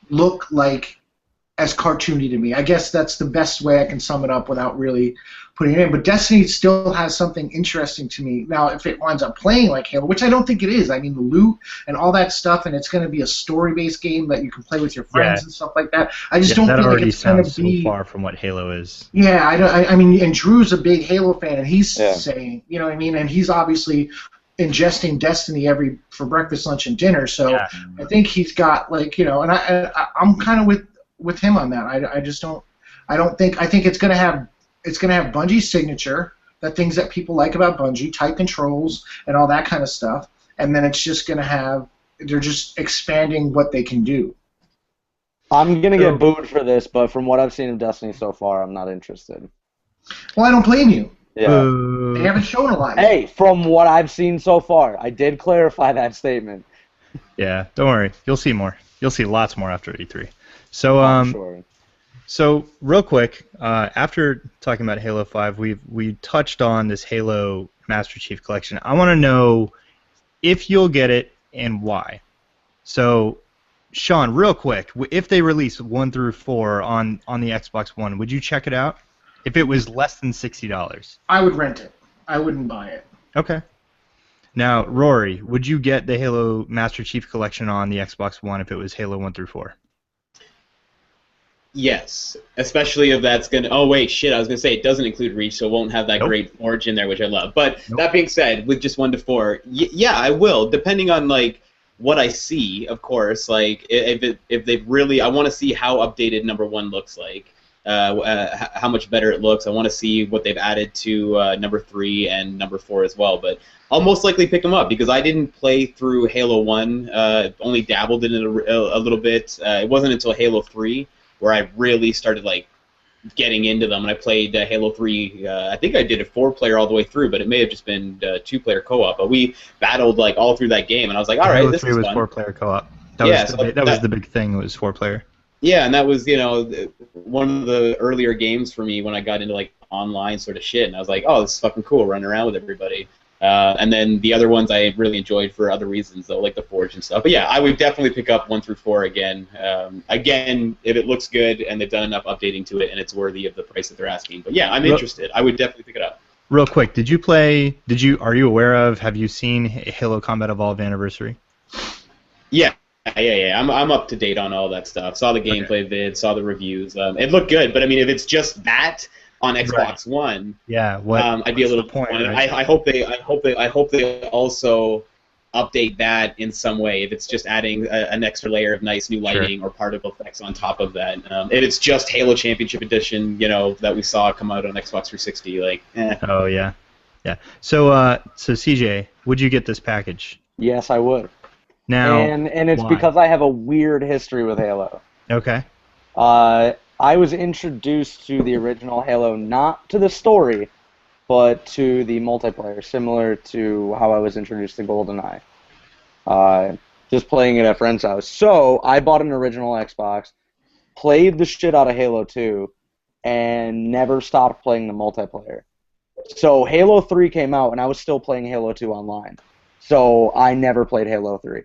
look like as cartoony to me. I guess that's the best way I can sum it up without really putting it in. But Destiny still has something interesting to me. Now, if it winds up playing like Halo, which I don't think it is, I mean, the loot and all that stuff, and it's going to be a story-based game that you can play with your friends and stuff like that. I just don't feel like it's going to be so far from what Halo is. Yeah, I mean, and Drew's a big Halo fan, and he's saying, you know what I mean, and he's obviously ingesting Destiny for breakfast, lunch, and dinner. So I think he's got and I'm kind of with him on that. I just don't. I think it's gonna have Bungie's signature, the things that people like about Bungie, tight controls and all that kind of stuff, and then it's just gonna have. They're just expanding what they can do. I'm gonna get booed for this, but from what I've seen of Destiny so far, I'm not interested. Well, I don't blame you. Yeah. They haven't shown a lot. Hey, from what I've seen so far, I did clarify that statement. Yeah, don't worry. You'll see more. You'll see lots more after E3. So, Sure. So real quick, after talking about Halo 5, we touched on this Halo Master Chief Collection. I want to know if you'll get it and why. So, Sean, real quick, if they release 1 through 4 on the Xbox One, would you check it out? If it was less than $60. I would rent it. I wouldn't buy it. Okay. Now, Rory, would you get the Halo Master Chief Collection on the Xbox One if it was Halo 1 through 4? Yes, especially if that's gonna. Oh wait, shit! I was gonna say it doesn't include Reach, so it won't have that great Orange in there, which I love. But that being said, with just 1 to 4, yeah, I will, depending on what I see, of course. Like if they really, I want to see how updated number 1 looks like. How much better it looks. I want to see what they've added to number 3 and number 4 as well. But I'll most likely pick them up because I didn't play through Halo 1. Only dabbled in it a little bit. It wasn't until Halo 3 where I really started getting into them. And I played Halo 3. I think I did a 4-player all the way through, but it may have just been 2-player co-op. But we battled all through that game, and I was like, all right, this is fun. Halo 3 was 4-player co-op. That was the big thing. It was 4-player. Yeah, and that was, one of the earlier games for me when I got into online sort of shit, and I was like, oh, this is fucking cool, running around with everybody. And then the other ones I really enjoyed for other reasons, though, like the Forge and stuff. But yeah, I would definitely pick up 1 through 4 again. Again, if it looks good and they've done enough updating to it and it's worthy of the price that they're asking. But yeah, I'm interested. I would definitely pick it up. Real quick, did you play? Are you aware of? Have you seen Halo Combat Evolved Anniversary? Yeah. Yeah. I'm up to date on all that stuff. Saw the gameplay vid, saw the reviews. It looked good, but I mean, if it's just that on Xbox One, yeah, I'd be a little point. disappointed. Right? I hope they also update that in some way. If it's just adding an extra layer of nice new lighting or particle effects on top of that. If it's just Halo Championship Edition, that we saw come out on Xbox 360, like, Oh yeah. So CJ, would you get this package? Yes, I would. Now, and it's why? because I have a weird history with Halo. Okay. I was introduced to the original Halo, not to the story, but to the multiplayer, similar to how I was introduced to GoldenEye. Just playing it at a friend's house. So I bought an original Xbox, played the shit out of Halo 2, and never stopped playing the multiplayer. So Halo 3 came out, and I was still playing Halo 2 online. So I never played Halo 3.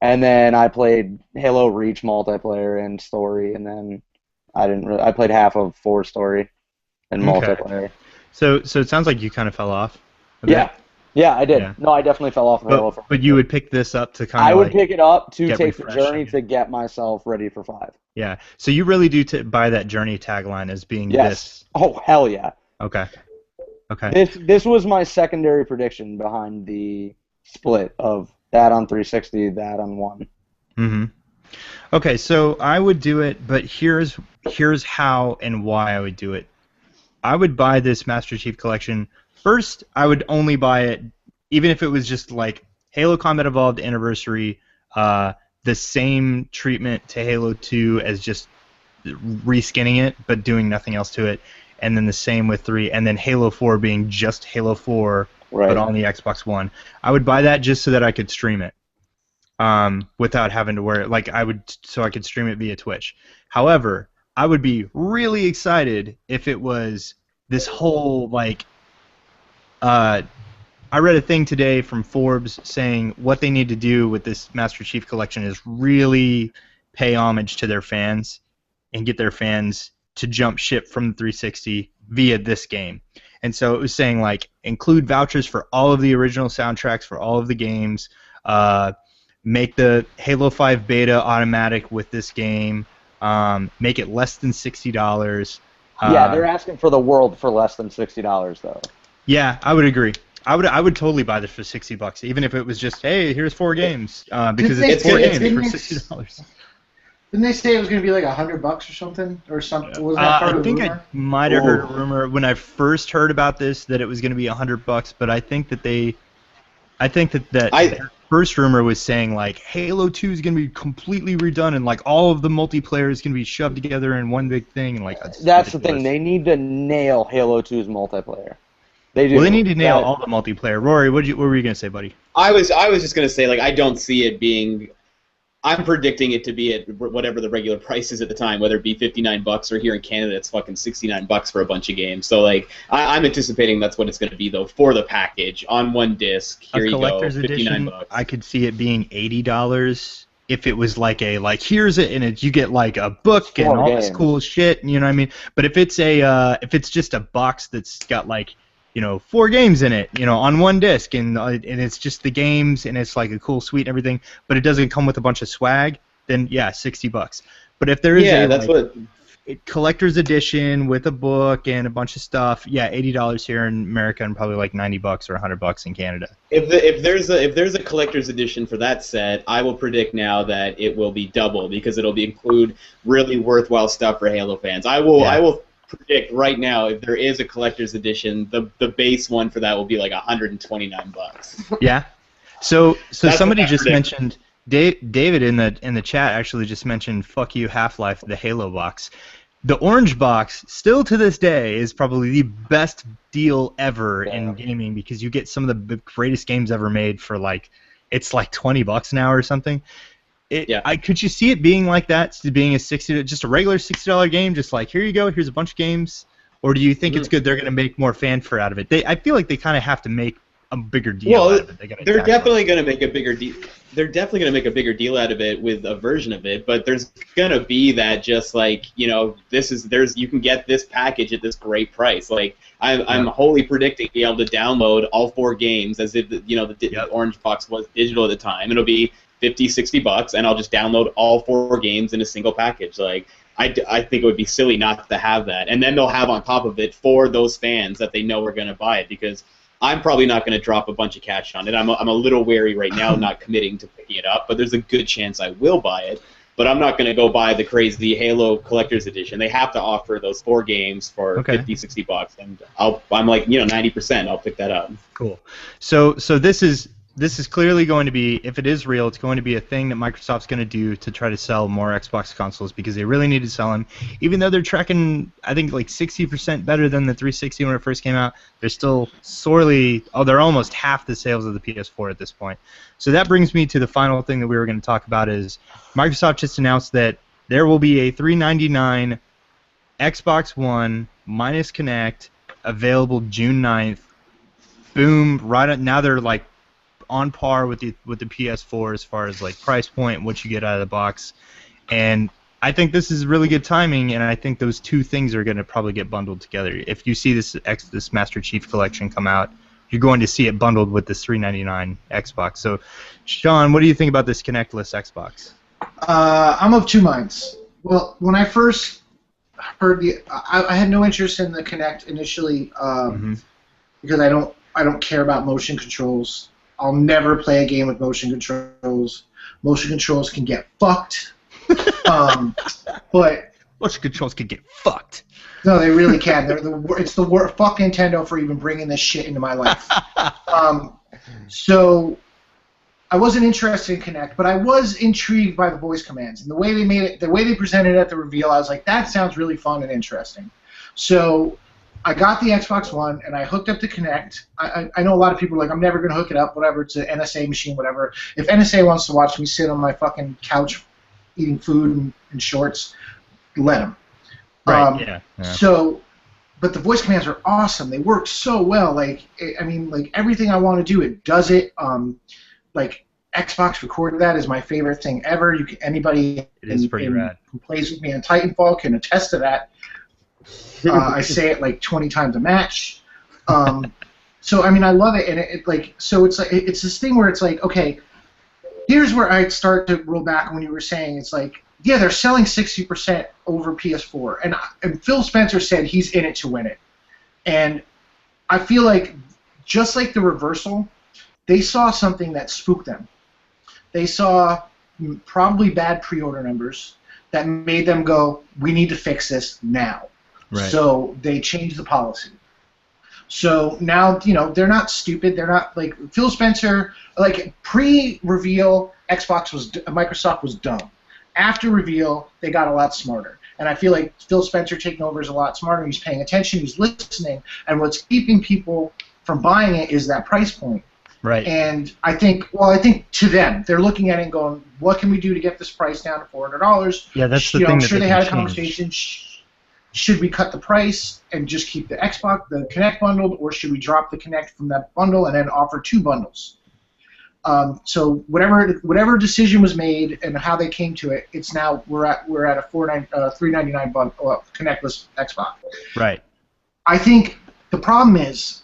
And then I played Halo Reach multiplayer and story, and then I played half of 4 story and multiplayer. So it sounds like you kind of fell off. Yeah, I did. Yeah. No, I definitely fell off of Halo 4. But you would pick this up to kind of. I would pick it up to take the refreshed journey again. to get myself ready for 5. Yeah. So you really do buy that journey tagline as being this. Oh, hell yeah. Okay. This was my secondary prediction behind the split of that on 360, that on 1. Mm-hmm. Okay, so I would do it, but here's how and why I would do it. I would buy this Master Chief Collection. First, I would only buy it, even if it was just like Halo Combat Evolved Anniversary, the same treatment to Halo 2 as just reskinning it, but doing nothing else to it, and then the same with 3, and then Halo 4 being just Halo 4, but on the Xbox One. I would buy that just so that I could stream it, without having to wear it. So I could stream it via Twitch. However, I would be really excited if it was this whole I read a thing today from Forbes saying what they need to do with this Master Chief Collection is really pay homage to their fans and get their fans to jump ship from the 360 via this game. And so it was saying include vouchers for all of the original soundtracks for all of the games, make the Halo 5 beta automatic with this game, make it less than $60. Yeah, they're asking for the world for less than $60 though. Yeah, I would agree. I would totally buy this for $60, even if it was just, hey, here's 4 games, because it's 4 games for $60. Didn't they say it was going to be like $100 or something? Or something? Was that part of the rumor? I might have heard a rumor when I first heard about this that it was going to be $100, but I think that their first rumor was saying Halo 2 is going to be completely redone and all of the multiplayer is going to be shoved together in one big thing and that's the thing. They need to nail Halo 2's multiplayer. They do. Well, they need to nail all the multiplayer. Rory, what were you going to say, buddy? I was just going to say I don't see it being. I'm predicting it to be at whatever the regular price is at the time, whether it be $59 or here in Canada it's fucking $69 for a bunch of games. So I'm anticipating that's what it's going to be though for the package on one disc. Here you go, collector's edition. I could see it being $80 if it was here's it and you get a book and all this cool shit. You know what I mean? But if it's just a box that's got 4 games in it, on one disc, and it's just the games, and it's a cool suite and everything, but it doesn't come with a bunch of swag, then yeah, $60. But if there is a collector's edition with a book and a bunch of stuff, yeah, $80 here in America and probably $90 or $100 in Canada. If there's a collector's edition for that set, I will predict now that it will be double because it'll include really worthwhile stuff for Halo fans. I will predict right now if there is a collector's edition, the base one for that will be $129. Yeah. So somebody just mentioned David in the chat actually just mentioned fuck you Half-Life, the Halo box. The orange box still to this day is probably the best deal ever in gaming because you get some of the greatest games ever made for it's $20 now or something. Could you see it being like that, being just a regular $60 game, just here you go, here's a bunch of games, or do you think it's good they're going to make more fanfare out of it? I feel like they kind of have to make a bigger deal out of it. They're definitely going to make a bigger deal. They're definitely going to make a bigger deal out of it with a version of it, but there's going to be that just like, you know, you can get this package at this great price. Like I'm wholly predicting being able to download all 4 games as if the orange box was digital at the time. It'll be $50-$60, and I'll just download all 4 games in a single package. Like I think it would be silly not to have that, and then they'll have on top of it for those fans that they know are going to buy it, because I'm probably not going to drop a bunch of cash on it. I'm a little wary right now, not committing to picking it up, but there's a good chance I will buy it. But I'm not going to go buy the crazy Halo Collector's Edition. They have to offer those 4 games for $50-$60, and I'm like 90%. I'll pick that up. Cool. So this is clearly going to be, if it is real, it's going to be a thing that Microsoft's going to do to try to sell more Xbox consoles, because they really need to sell them. Even though they're tracking, I think, like 60% better than the 360 when it first came out, they're still they're almost half the sales of the PS4 at this point. So that brings me to the final thing that we were going to talk about is Microsoft just announced that there will be a $399 Xbox One minus Kinect available June 9th. Boom, now they're like on par with the PS4 as far as like price point, what you get out of the box, and I think this is really good timing, and I think those 2 things are going to probably get bundled together. If you see this Master Chief Collection come out, you're going to see it bundled with this $399 Xbox. So, Sean, what do you think about this Kinect-less Xbox? I'm of 2 minds. Well, when I first heard I had no interest in the Kinect initially because I don't care about motion controls. I'll never play a game with motion controls. Motion controls can get fucked. But motion controls can get fucked. No, they really can. It's the worst. Fuck Nintendo for even bringing this shit into my life. So I wasn't interested in Kinect, but I was intrigued by the voice commands and the way they made it, the way they presented it at the reveal. I was like, that sounds really fun and interesting. So I got the Xbox One, and I hooked up the Kinect. I know a lot of people are like, I'm never going to hook it up, whatever. It's an NSA machine, whatever. If NSA wants to watch me sit on my fucking couch eating food and shorts, let them. Right, yeah. So, but the voice commands are awesome. They work so well. Like everything I want to do, it does it. Like, Xbox Record that is my favorite thing ever. Anybody who plays with me on Titanfall can attest to that. I say it like 20 times a match. So I mean, I love it, and it's this thing where it's like, okay, here's where I'd start to roll back when you were saying it's like, yeah, they're selling 60% over PS4, and Phil Spencer said he's in it to win it, and I feel like just like the reversal, they saw something that spooked them. They saw probably bad pre-order numbers that made them go, we need to fix this now. Right. So they changed the policy. So now, they're not stupid. They're not like Phil Spencer. Like pre-reveal, Microsoft was dumb. After reveal, they got a lot smarter. And I feel like Phil Spencer taking over is a lot smarter. He's paying attention. He's listening. And what's keeping people from buying it is that price point. Right. And I think to them, they're looking at it and going, what can we do to get this price down to $400? Yeah, that's the thing. I'm sure they had a conversation. Should we cut the price and just keep the Kinect bundled, or should we drop the Kinect from that bundle and then offer 2 bundles? So whatever decision was made and how they came to it, it's now we're at a $399 bundle, Kinectless Xbox. Right. I think the problem is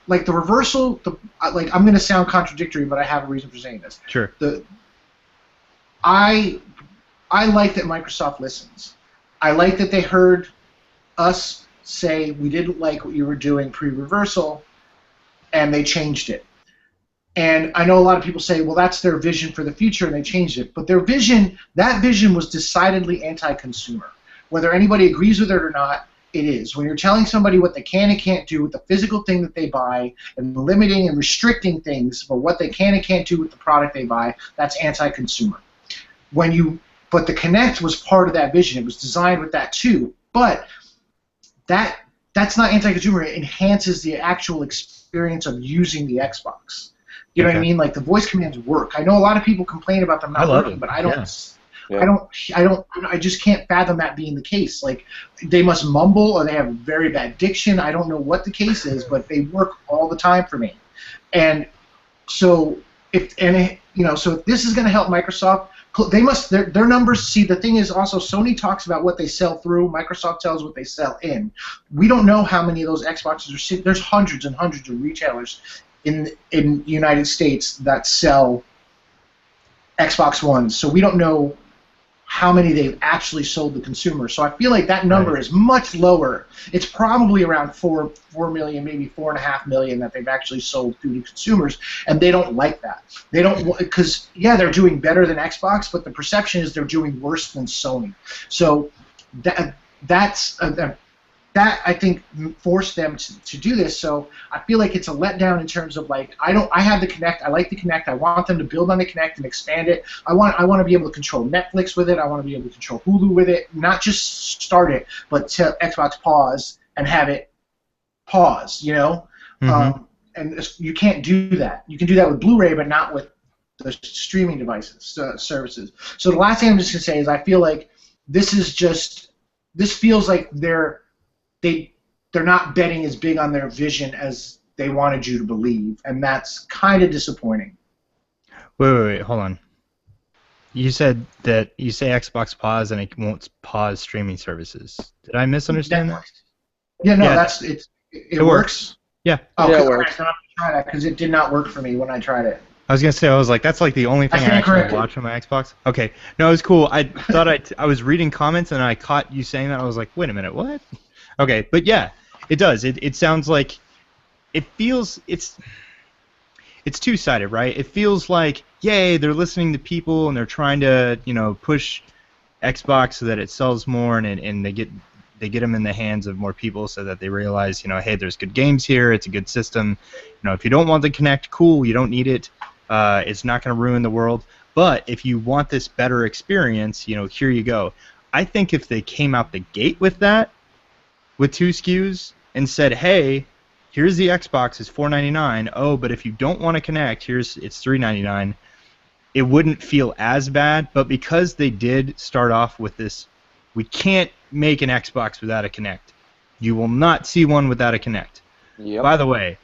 like the reversal. Like, I'm going to sound contradictory, but I have a reason for saying this. Sure. I like that Microsoft listens. I like that they heard us say we didn't like what you were doing pre-reversal, and they changed it. And I know a lot of people say, well, that's their vision for the future, and they changed it. But that vision was decidedly anti-consumer. Whether anybody agrees with it or not, it is. When you're telling somebody what they can and can't do with the physical thing that they buy, and limiting and restricting things for what they can and can't do with the product they buy, that's anti-consumer. But the Kinect was part of that vision. It was designed with that too. But that's not anti-consumer. It enhances the actual experience of using the Xbox. You know what I mean? Like, the voice commands work. I know a lot of people complain about them not working, but I don't. Yeah. I just can't fathom that being the case. Like, they must mumble or they have very bad diction. I don't know what the case is, but they work all the time for me. And so if this is going to help Microsoft, they must their numbers. See, the thing is also Sony talks about what they sell through. Microsoft tells what they sell in. We don't know how many of those Xboxes are. There's hundreds and hundreds of retailers in the United States that sell Xbox Ones, so we don't know how many they've actually sold to consumers. So I feel like that number is much lower. It's probably around 4 million, maybe 4.5 million that they've actually sold to consumers, and they don't like that. They don't, because they're doing better than Xbox, but the perception is they're doing worse than Sony. So that I think forced them to do this. So I feel like it's a letdown in terms of like I have the Kinect. I like the Kinect. I want them to build on the Kinect and expand it. I want to be able to control Netflix with it. I want to be able to control Hulu with it. Not just start it, but to Xbox pause and have it pause. You know, and you can't do that. You can do that with Blu-ray, but not with the streaming devices services. So the last thing I'm just gonna say is I feel like this feels like they're not betting as big on their vision as they wanted you to believe, and that's kind of disappointing. Wait, hold on. You said that you say Xbox pause and it won't pause streaming services. Did I misunderstand that? Yeah, no, it works. Yeah. Oh, yeah, it works. I'm not gonna try that because it did not work for me when I tried it. I was gonna say, I was like, that's like the only thing I actually watch on my Xbox. Okay, no, it was cool. I thought I was reading comments and I caught you saying that. I was like, wait a minute, what? Okay, but yeah, it does. It sounds like it feels it's two-sided, right? It feels like, yay, they're listening to people and they're trying to push Xbox so that it sells more and they get them in the hands of more people so that they realize hey, there's good games here. It's a good system. If you don't want the Kinect, cool, you don't need it. It's not going to ruin the world. But if you want this better experience, here you go. I think if they came out the gate with that, with 2 SKUs, and said, hey, here's the Xbox, it's $4.99. Oh, but if you don't want to connect, it's $3.99. It wouldn't feel as bad. But because they did start off with this, we can't make an Xbox without a Kinect. You will not see one without a Kinect. Yep. By the way,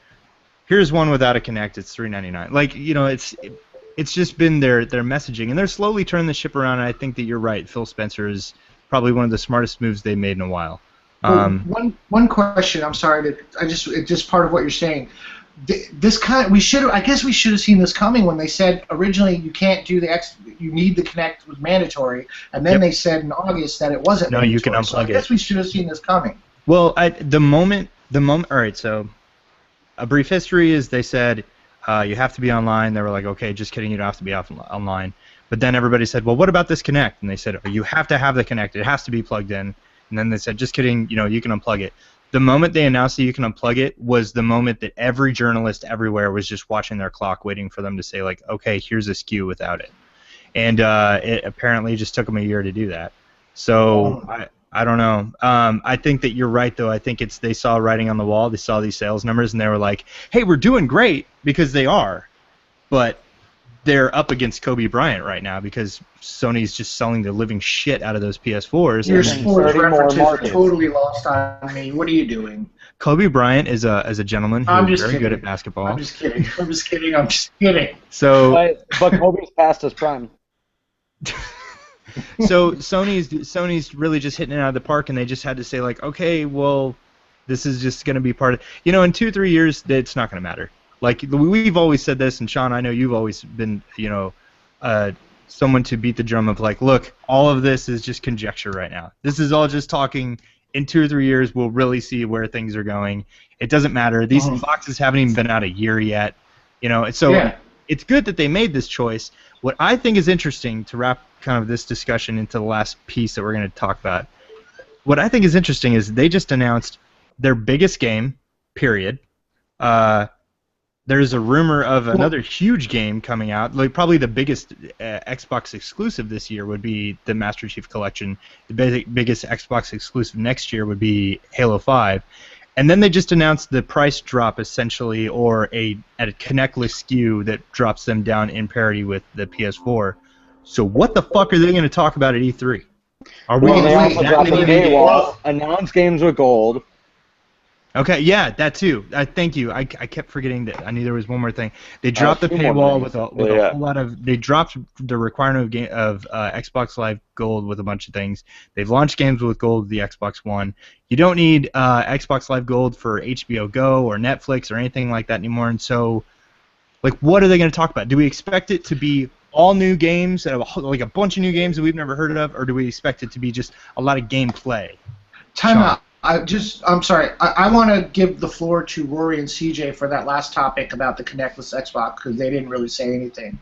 here's one without a Kinect. It's $3.99. Like it's just been their messaging, and they're slowly turning the ship around. And I think that you're right. Phil Spencer is probably one of the smartest moves they made in a while. One question. I'm sorry. It's just part of what you're saying. I guess we should have seen this coming when they said originally you can't do you need the Kinect was mandatory, and then they said in August that it wasn't. No, mandatory. you can unplug so I guess we should have seen this coming. Well, the moment. All right. So, a brief history is they said you have to be online. They were like, okay, just kidding, you don't have to be online. But then everybody said, well, what about this Kinect? And they said, oh, you have to have the Kinect. It has to be plugged in. And then they said, just kidding, you can unplug it. The moment they announced that you can unplug it was the moment that every journalist everywhere was just watching their clock, waiting for them to say, like, okay, here's a SKU without it. And it apparently just took them a year to do that. So I don't know. I think that you're right, though. I think they saw writing on the wall. They saw these sales numbers, and they were like, hey, we're doing great, because they are. But they're up against Kobe Bryant right now because Sony's just selling the living shit out of those PS4s. Your sports references are totally lost on me. What are you doing? Kobe Bryant is a gentleman who's very good at basketball. I'm just kidding. So, but Kobe's past his prime. So Sony's really just hitting it out of the park, and they just had to say, like, okay, well, this is just going to be part of. In 2-3 years, it's not going to matter. Like, we've always said this, and Sean, I know you've always been, someone to beat the drum of, like, look, all of this is just conjecture right now. This is all just talking. In 2 or 3 years, we'll really see where things are going. It doesn't matter. These boxes haven't even been out a year yet. So it's good that they made this choice. What I think is interesting, to wrap kind of this discussion into the last piece that we're going to talk about, what I think is interesting is they just announced their biggest game, period. There's a rumor of another huge game coming out. Like, probably the biggest Xbox exclusive this year would be the Master Chief Collection. The biggest Xbox exclusive next year would be Halo 5. And then they just announced the price drop, essentially, or a Kinect-less SKU that drops them down in parity with the PS4. So what the fuck are they going to talk about at E3? Are we They also dropped a paywall, announce games with gold. Okay, yeah, that too. Thank you. I kept forgetting that. I knew there was one more thing. They dropped the two more paywall things. with a whole lot of. They dropped the requirement of Xbox Live Gold with a bunch of things. They've launched games with Gold with the Xbox One. You don't need Xbox Live Gold for HBO Go or Netflix or anything like that anymore. And so, like, what are they going to talk about? Do we expect it to be all new games, like a bunch of new games that we've never heard of, or do we expect it to be just a lot of gameplay? Time Sean. out. I'm sorry. I want to give the floor to Rory and CJ for that last topic about the connectless Xbox because they didn't really say anything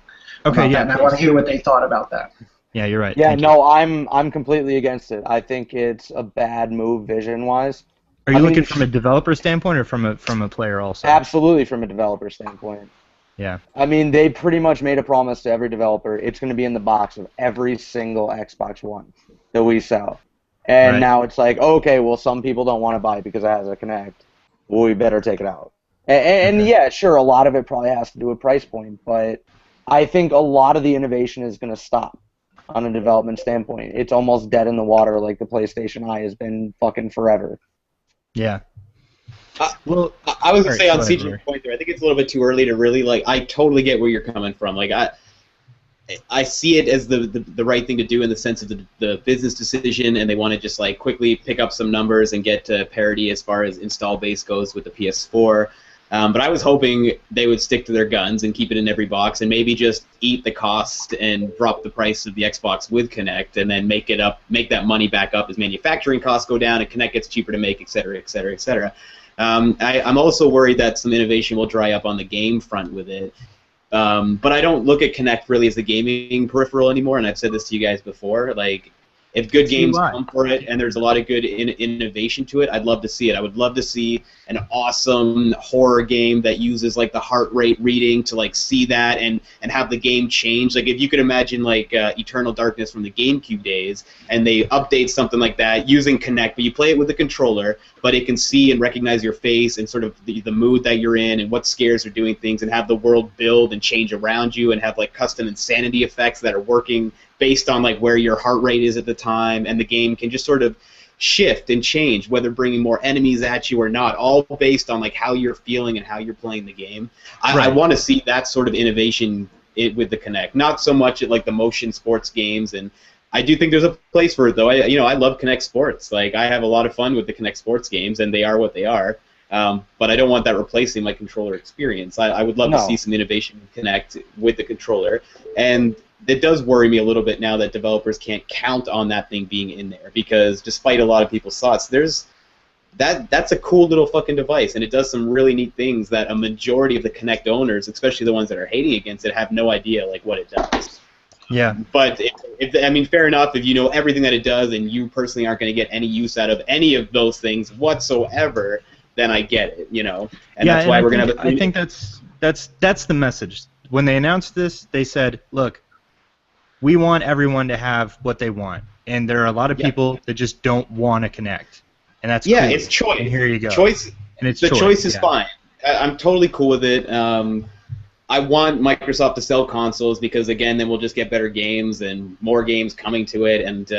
Okay, about yeah. that, and I want to hear what they thought about that. Yeah, you're right. Yeah, Thank you. no, I'm completely against it. I think it's a bad move vision-wise. Are you I mean, looking from a developer standpoint or from a player also? Absolutely from a developer standpoint. Yeah. I mean, they pretty much made a promise to every developer. It's going to be in the box of every single Xbox One that we sell. And Right. now it's like, okay, well, some people don't want to buy it because it has a Kinect. Well, we better take it out. And Okay. yeah, sure, a lot of it probably has to do with price point, but I think a lot of the innovation is going to stop on a development standpoint. It's almost dead in the water like the PlayStation Eye has been fucking forever. Yeah. Well, I was gonna Alright, say on go ahead, CJ's Rory. point there. I think it's a little bit too early to really like. I totally get where you're coming from. Like I see it as the right thing to do in the sense of the business decision, and they want to just like quickly pick up some numbers and get to parity as far as install base goes with the PS4. But I was hoping they would stick to their guns and keep it in every box, and maybe just eat the cost and drop the price of the Xbox with Kinect, and then make that money back up as manufacturing costs go down and Kinect gets cheaper to make, et cetera, et cetera, et cetera. I'm also worried that some innovation will dry up on the game front with it. But I don't look at Kinect really as the gaming peripheral anymore, and I've said this to you guys before. Like, if good games come for it and there's a lot of good innovation to it, I'd love to see it. I would love to see an awesome horror game that uses like the heart rate reading to like see that and have the game change. Like if you could imagine like Eternal Darkness from the GameCube days, and they update something like that using Kinect, but you play it with the controller, but it can see and recognize your face and sort of the mood that you're in and what scares are doing things, and have the world build and change around you, and have like custom insanity effects that are working based on like where your heart rate is at the time, and the game can just sort of shift and change, whether bringing more enemies at you or not, all based on like how you're feeling and how you're playing the game. I want to see that sort of innovation with the Kinect, not so much at like the motion sports games. And I do think there's a place for it, though. I love Kinect Sports. Like I have a lot of fun with the Kinect Sports games, and they are what they are. But I don't want that replacing my controller experience. I would love to see some innovation in Kinect with the controller, and it does worry me a little bit now that developers can't count on that thing being in there, because despite a lot of people's thoughts, that's a cool little fucking device, and it does some really neat things that a majority of the Kinect owners, especially the ones that are hating against it, have no idea like what it does. Yeah. But I mean, fair enough. If you know everything that it does, and you personally aren't going to get any use out of any of those things whatsoever, then I get it, And that's why we're going to have I think that's the message. When they announced this, they said, "Look, we want everyone to have what they want, and there are a lot of people that just don't want to connect, and that's cool. It's choice. And here you go. Choice. And it's the choice is fine. I'm totally cool with it. I want Microsoft to sell consoles because again, then we'll just get better games and more games coming to it, and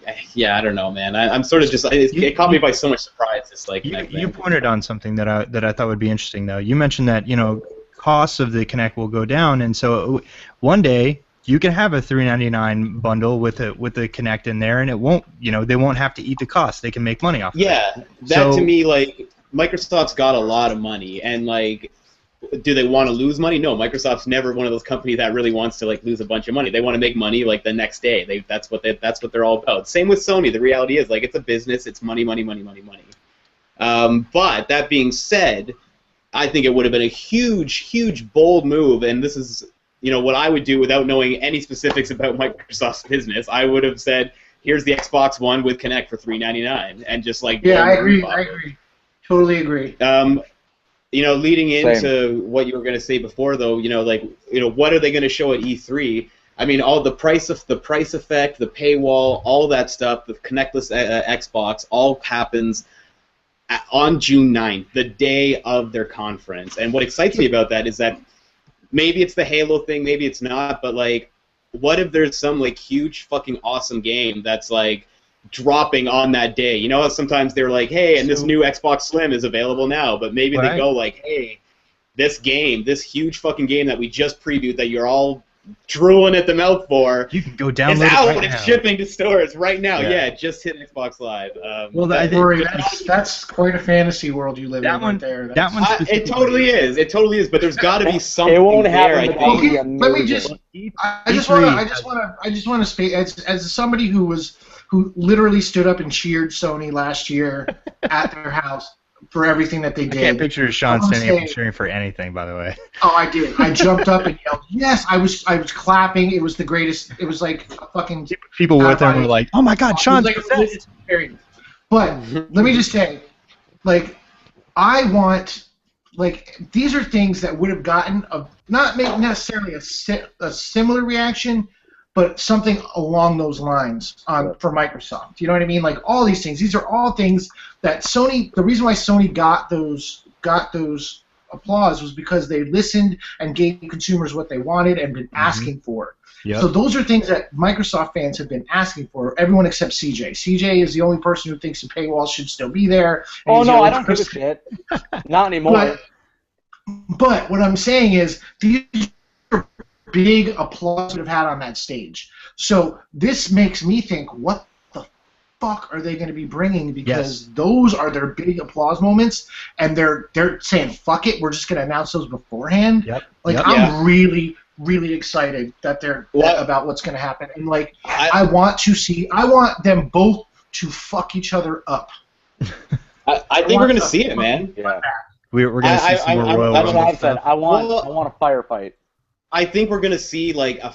I don't know, man. I'm sort of just it caught me by so much surprise. It's like you pointed on something that I thought would be interesting though. You mentioned that costs of the Kinect will go down, and so one day you can have a $3.99 bundle with the Kinect in there, and it won't they won't have to eat the cost. They can make money off of it. Yeah, to me, like Microsoft's got a lot of money, and like, do they want to lose money? No, Microsoft's never one of those companies that really wants to like lose a bunch of money. They want to make money like the next day. That's what they're all about. Same with Sony. The reality is like it's a business. It's money, money, money, money, money. But that being said, I think it would have been a huge, huge, bold move, and this is, what I would do without knowing any specifics about Microsoft's business. I would have said, here's the Xbox One with Kinect for $3.99, and just like... Yeah, I agree. Totally agree. Leading into what you were going to say before, though, what are they going to show at E3? I mean, all the price effect, the paywall, all that stuff, the Kinectless Xbox, all happens on June 9th, the day of their conference. And what excites me about that is that maybe it's the Halo thing, maybe it's not, but like, what if there's some like huge fucking awesome game that's like dropping on that day. You know how sometimes they're like, hey, and this new Xbox Slim is available now, but maybe they go like, hey, this game, this huge fucking game that we just previewed that you're all drooling at the mouth for, You can go it's download out. it right It's now. shipping to stores right now. Yeah. Yeah, it just hit Xbox Live. Well, Don't worry, that's quite a fantasy world you live That in one- right there. that one it specifically- totally is. It totally is. But there's got to be something It won't there. I happen. think. Okay, Be let me amazing. just. I just want to speak as somebody who literally stood up and cheered Sony last year at their house for everything that they I did. can't picture Sean I'm standing up and saying- cheering for anything, by the way. Oh, I did. I jumped up and yelled, "Yes!" I was clapping. It was the greatest. It was like a fucking. People with them were like, oh my god, Sean's It was like a possessed. religious experience. But let me just say, like, I want, like, these are things that would have gotten not maybe necessarily a similar reaction, but something along those lines for Microsoft. You know what I mean? Like all these things. These are all things that Sony. The reason why Sony got those applause was because they listened and gave consumers what they wanted and been asking for. Yep. So those are things that Microsoft fans have been asking for. Everyone except CJ. CJ is the only person who thinks the paywall should still be there. Oh He's no, the I only don't give a person- shit. Not anymore. But what I'm saying is these are big applause would have had on that stage. So this makes me think, what the fuck are they going to be bringing? Because those are their big applause moments, and they're saying, fuck it, we're just going to announce those beforehand. Yep. Like Yep. I'm really excited that about what's going to happen, and like I want them both to fuck each other up. I think we're gonna see it, man. Yeah. We're going to see some more Royal That's what Rumble I said. stuff. I want a firefight. I think we're gonna see like a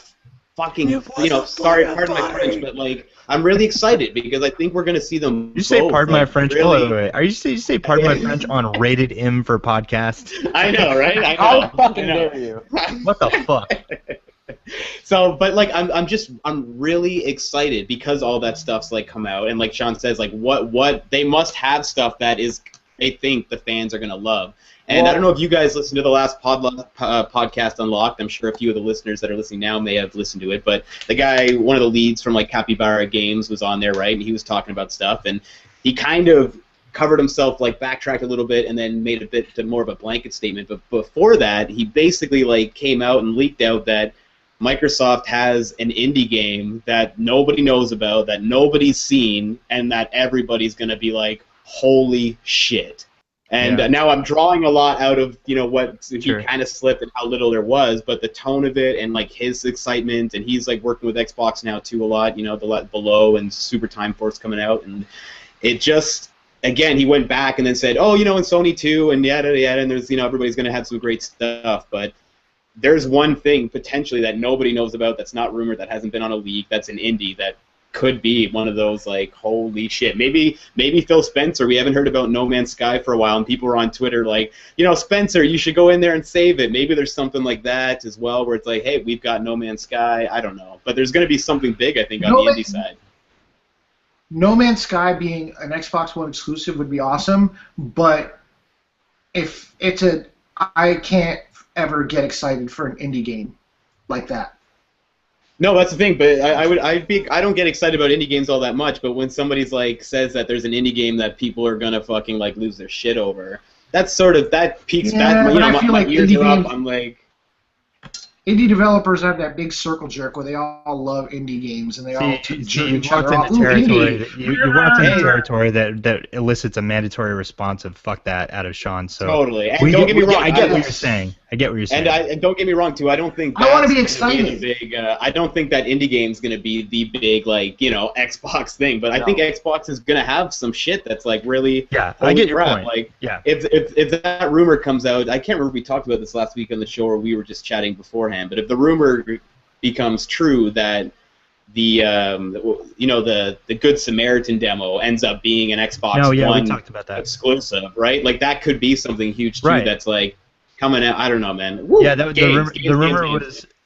fucking, sorry, pardon my French, but like I'm really excited because I think we're gonna see them. You say both, pardon my like, French? Really, Oh, wait. You say pardon my French on Rated M for podcast? I know, right? I know. How fucking I know. dare you? What the fuck? So, but like I'm really excited because all that stuff's like come out, and like Sean says, like what they must have stuff that is they think the fans are gonna love. And I don't know if you guys listened to the last podcast Unlocked. I'm sure a few of the listeners that are listening now may have listened to it. But the guy, one of the leads from like Capybara Games, was on there, right? And he was talking about stuff, and he kind of covered himself, like backtracked a little bit, and then made a bit more of a blanket statement. But before that, he basically like came out and leaked out that Microsoft has an indie game that nobody knows about, that nobody's seen, and that everybody's gonna be like, holy shit. And now I'm drawing a lot out of, what he kind of slipped and how little there was, but the tone of it and, like, his excitement, and he's, like, working with Xbox now, too, a lot, the Below and Super Time Force coming out, and it just, again, he went back and then said, oh, and Sony, too, and yada, yada, and there's, everybody's going to have some great stuff, but there's one thing, potentially, that nobody knows about that's not rumored, that hasn't been on a leak, that's an indie, that could be one of those, like, holy shit. Maybe Phil Spencer. We haven't heard about No Man's Sky for a while, and people were on Twitter like, Spencer, you should go in there and save it. Maybe there's something like that as well, where it's like, hey, we've got No Man's Sky. I don't know. But there's going to be something big, I think, on the indie side. No Man's Sky being an Xbox One exclusive would be awesome, but if it's I can't ever get excited for an indie game like that. No, that's the thing. But I don't get excited about indie games all that much. But when somebody's like says that there's an indie game that people are gonna fucking like lose their shit over, that's sort of that peaks. Yeah, That, but I feel my like ears indie are games- up. I'm like. Indie developers have that big circle jerk where they all love indie games and they all jerk you each walked other off. into Ooh, territory indie. you walked into territory that elicits a mandatory response of fuck that out of Sean. So Totally. And don't get me wrong. I get what you're saying. And don't get me wrong too. I don't think I want to be that's gonna excited. the big, I don't think that indie game's gonna be the big Xbox thing. But I think Xbox is gonna have some shit that's like really. Yeah, I get your point. Like, yeah. If that rumor comes out, I can't remember if we talked about this last week on the show or we were just chatting beforehand. But if the rumor becomes true that the the Good Samaritan demo ends up being an Xbox One we talked about that. exclusive, right? Like that could be something huge too. Right. That's like coming out. I don't know, man. Woo, Yeah, games.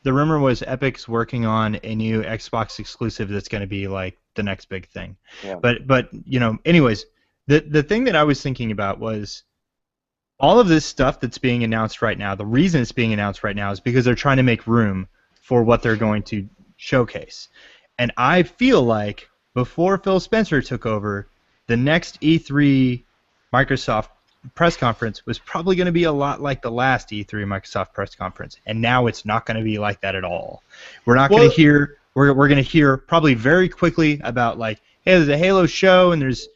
The rumor was Epic's working on a new Xbox exclusive that's going to be like the next big thing. Yeah. But anyways, the thing that I was thinking about was all of this stuff that's being announced right now. The reason it's being announced right now is because they're trying to make room for what they're going to showcase. And I feel like before Phil Spencer took over, the next E3 Microsoft press conference was probably going to be a lot like the last E3 Microsoft press conference, and now it's not going to be like that at all. We're not going to hear. We're going to hear probably very quickly about like, hey, there's a Halo show, and there's,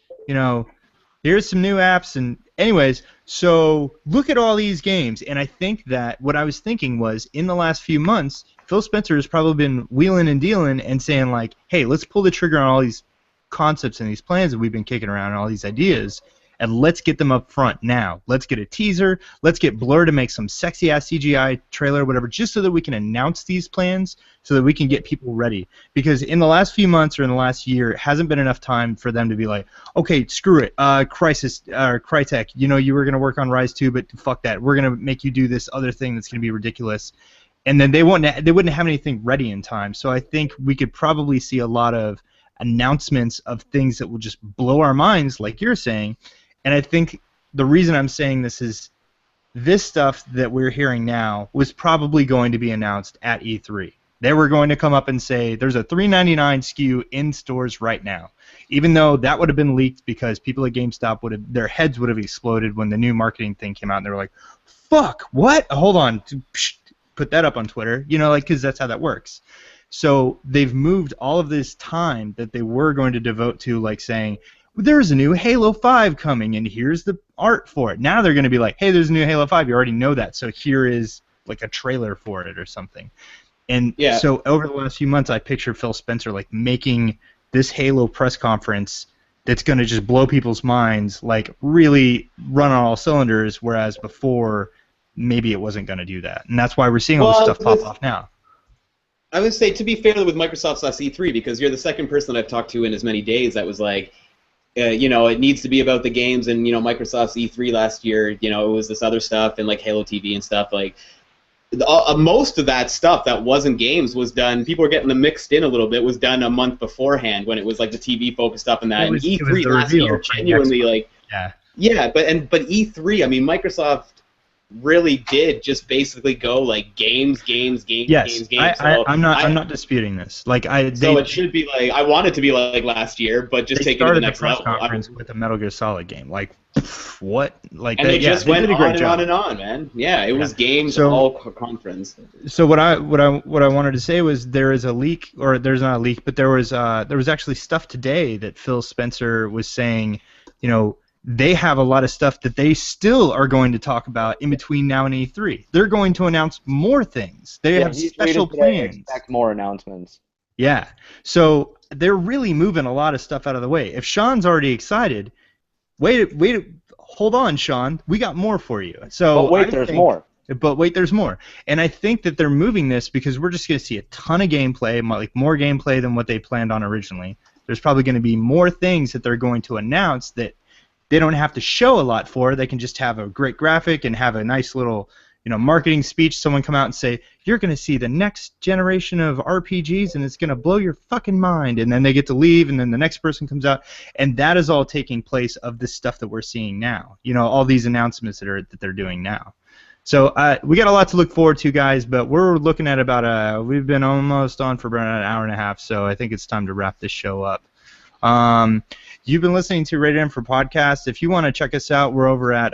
here's some new apps, and anyways, so look at all these games, and I think that what I was thinking was in the last few months, Phil Spencer has probably been wheeling and dealing and saying like, hey, let's pull the trigger on all these concepts and these plans that we've been kicking around and all these ideas, and let's get them up front now. Let's get a teaser. Let's get Blur to make some sexy-ass CGI trailer or whatever, just so that we can announce these plans so that we can get people ready. Because in the last few months or in the last year, it hasn't been enough time for them to be like, okay, screw it, Crytek, you were going to work on Rise 2, but fuck that. We're going to make you do this other thing that's going to be ridiculous. And then they wouldn't have anything ready in time. So I think we could probably see a lot of announcements of things that will just blow our minds, like you're saying. And I think the reason I'm saying this is this stuff that we're hearing now was probably going to be announced at E3. They were going to come up and say there's a $3.99 SKU in stores right now, even though that would have been leaked because people at GameStop their heads would have exploded when the new marketing thing came out, and they were like, "Fuck, what? Hold on, put that up on Twitter," because that's how that works. So they've moved all of this time that they were going to devote to like saying, there's a new Halo 5 coming, and here's the art for it. Now they're going to be like, hey, there's a new Halo 5. You already know that, so here is like a trailer for it or something. And so over the last few months, I picture Phil Spencer like making this Halo press conference that's going to just blow people's minds, like really run on all cylinders, whereas before maybe it wasn't going to do that. And that's why we're seeing all this stuff pop off now. I would say, to be fair with Microsoft's last E3, because you're the second person that I've talked to in as many days that was like, it needs to be about the games, and Microsoft's E3 last year, it was this other stuff and like Halo TV and stuff. Like most of that stuff that wasn't games was done. People were getting them mixed in a little bit. Was done a month beforehand when it was like the TV focused up in that. And E3 last year genuinely like but E3, I mean Microsoft really did just basically go like games. Yes, So I'm not disputing this. So it should be like, I want it to be like last year, but just take it to the next level. They started the press conference with a Metal Gear Solid game. Like, what? Like, and it just went on and on and on, man. Yeah, it was games all conference. So what I wanted to say was there is a leak, or there's not a leak, but there was actually stuff today that Phil Spencer was saying, they have a lot of stuff that they still are going to talk about in between now and E3. They're going to announce more things. They have special plans. Expect more announcements. Yeah. So they're really moving a lot of stuff out of the way. If Sean's already excited, hold on, Sean. We got more for you. But wait, there's more. But wait, there's more. And I think that they're moving this because we're just going to see a ton of gameplay, like more gameplay than what they planned on originally. There's probably going to be more things that they're going to announce that they don't have to show a lot for. They can just have a great graphic and have a nice little, marketing speech. Someone come out and say, you're going to see the next generation of RPGs and it's going to blow your fucking mind. And then they get to leave, and then the next person comes out. And that is all taking place of this stuff that we're seeing now. All these announcements that they're doing now. So we got a lot to look forward to, guys, but we're looking at we've been almost on for about an hour and a half, so I think it's time to wrap this show up. You've been listening to Rated M for Podcast. If you want to check us out, we're over at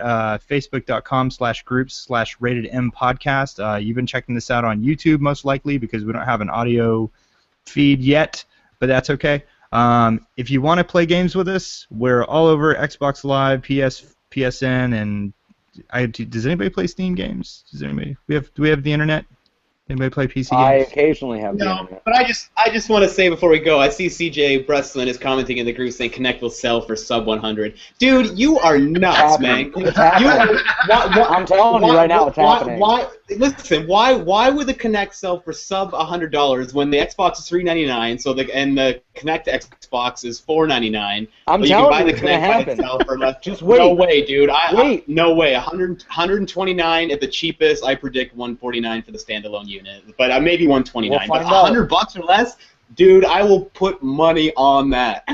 facebook.com/groups/Rated M Podcast. You've been checking this out on YouTube most likely because we don't have an audio feed yet, but that's okay. If you want to play games with us, we're all over Xbox Live, PSN, and does anybody play Steam games? Do we have the internet? Anybody play PC games? I occasionally have the internet. But I just want to say before we go, I see CJ Breslin is commenting in the group saying Kinect will sell for sub 100. Dude, you are nuts, man. It's happening. I'm telling you right now, it's happening. Listen, why would the Kinect sell for sub $100 when the Xbox is $399? And the Kinect Xbox is $499. I'm telling you can buy you, the it's gonna Kinect happen. itself for much. Just wait. No way, dude. Wait. No way. 129 at the cheapest. I predict 149 for the standalone unit, but maybe 129. We'll but $100 or less, dude, I will put money on that.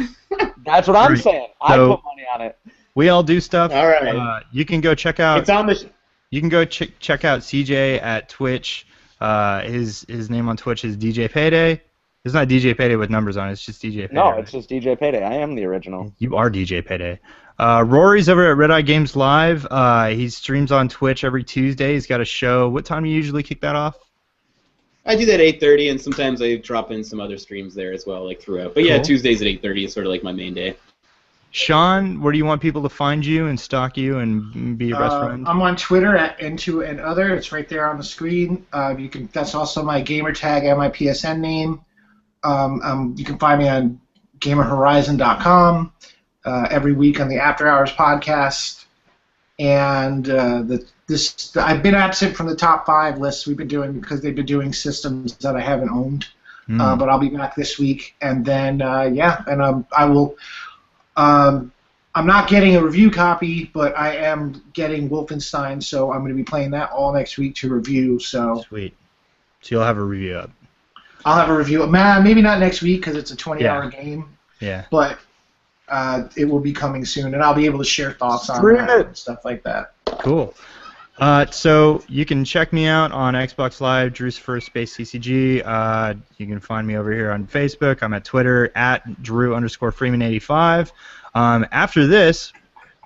That's what I'm saying. I put money on it. We all do stuff. All right. You can go check out. It's on the. You can go check out CJ at Twitch. His name on Twitch is DJ Payday. It's not DJ Payday with numbers on it. It's just DJ Payday. No, right? it's just DJ Payday. I am the original. You are DJ Payday. Rory's over at Red Eye Games Live. He streams on Twitch every Tuesday. He's got a show. What time do you usually kick that off? I do that 8:30, and sometimes I drop in some other streams there as well, like throughout. But yeah, Cool. Tuesdays at 8:30 is sort of like my main day. Sean, where do you want people to find you and stalk you and be your best friend? I'm on Twitter at Into and Other. It's right there on the screen. You can. That's also my gamer tag and my PSN name. You can find me on GamerHorizon.com every week on the After Hours podcast. And I've been absent from the top 5 lists we've been doing because they've been doing systems that I haven't owned. But I'll be back this week, and then I will. I'm not getting a review copy, but I am getting Wolfenstein, so I'm going to be playing that all next week to review. So Sweet. So you'll have a review up. I'll have a review. Maybe not next week because it's a 20-hour game. Yeah. But it will be coming soon, and I'll be able to share thoughts on Stream that it. and stuff like that. Cool. So you can check me out on Xbox Live, Drew's Space CCG. You can find me over here on Facebook. I'm at Twitter at Drew_Freeman85. After this,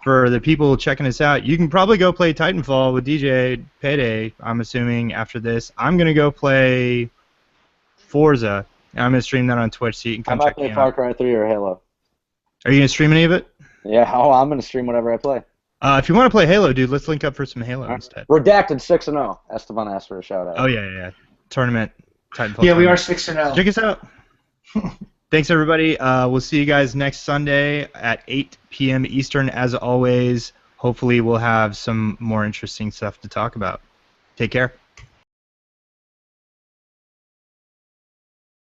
for the people checking us out, you can probably go play Titanfall with DJ Payday. I'm assuming after this, I'm gonna go play Forza. I'm gonna stream that on Twitch, so you can How come about check me play Far out. Cry 3 or Halo? Are you gonna stream any of it? Yeah, I'm going to stream whatever I play. If you want to play Halo, dude, let's link up for some Halo instead. Redacted 6-0. Esteban asked for a shout out. Oh yeah. Tournament. Titanfall. Yeah, we tournament. are 6-0. Check us out. Thanks, everybody. We'll see you guys next Sunday at 8 p.m. Eastern, as always. Hopefully, we'll have some more interesting stuff to talk about. Take care.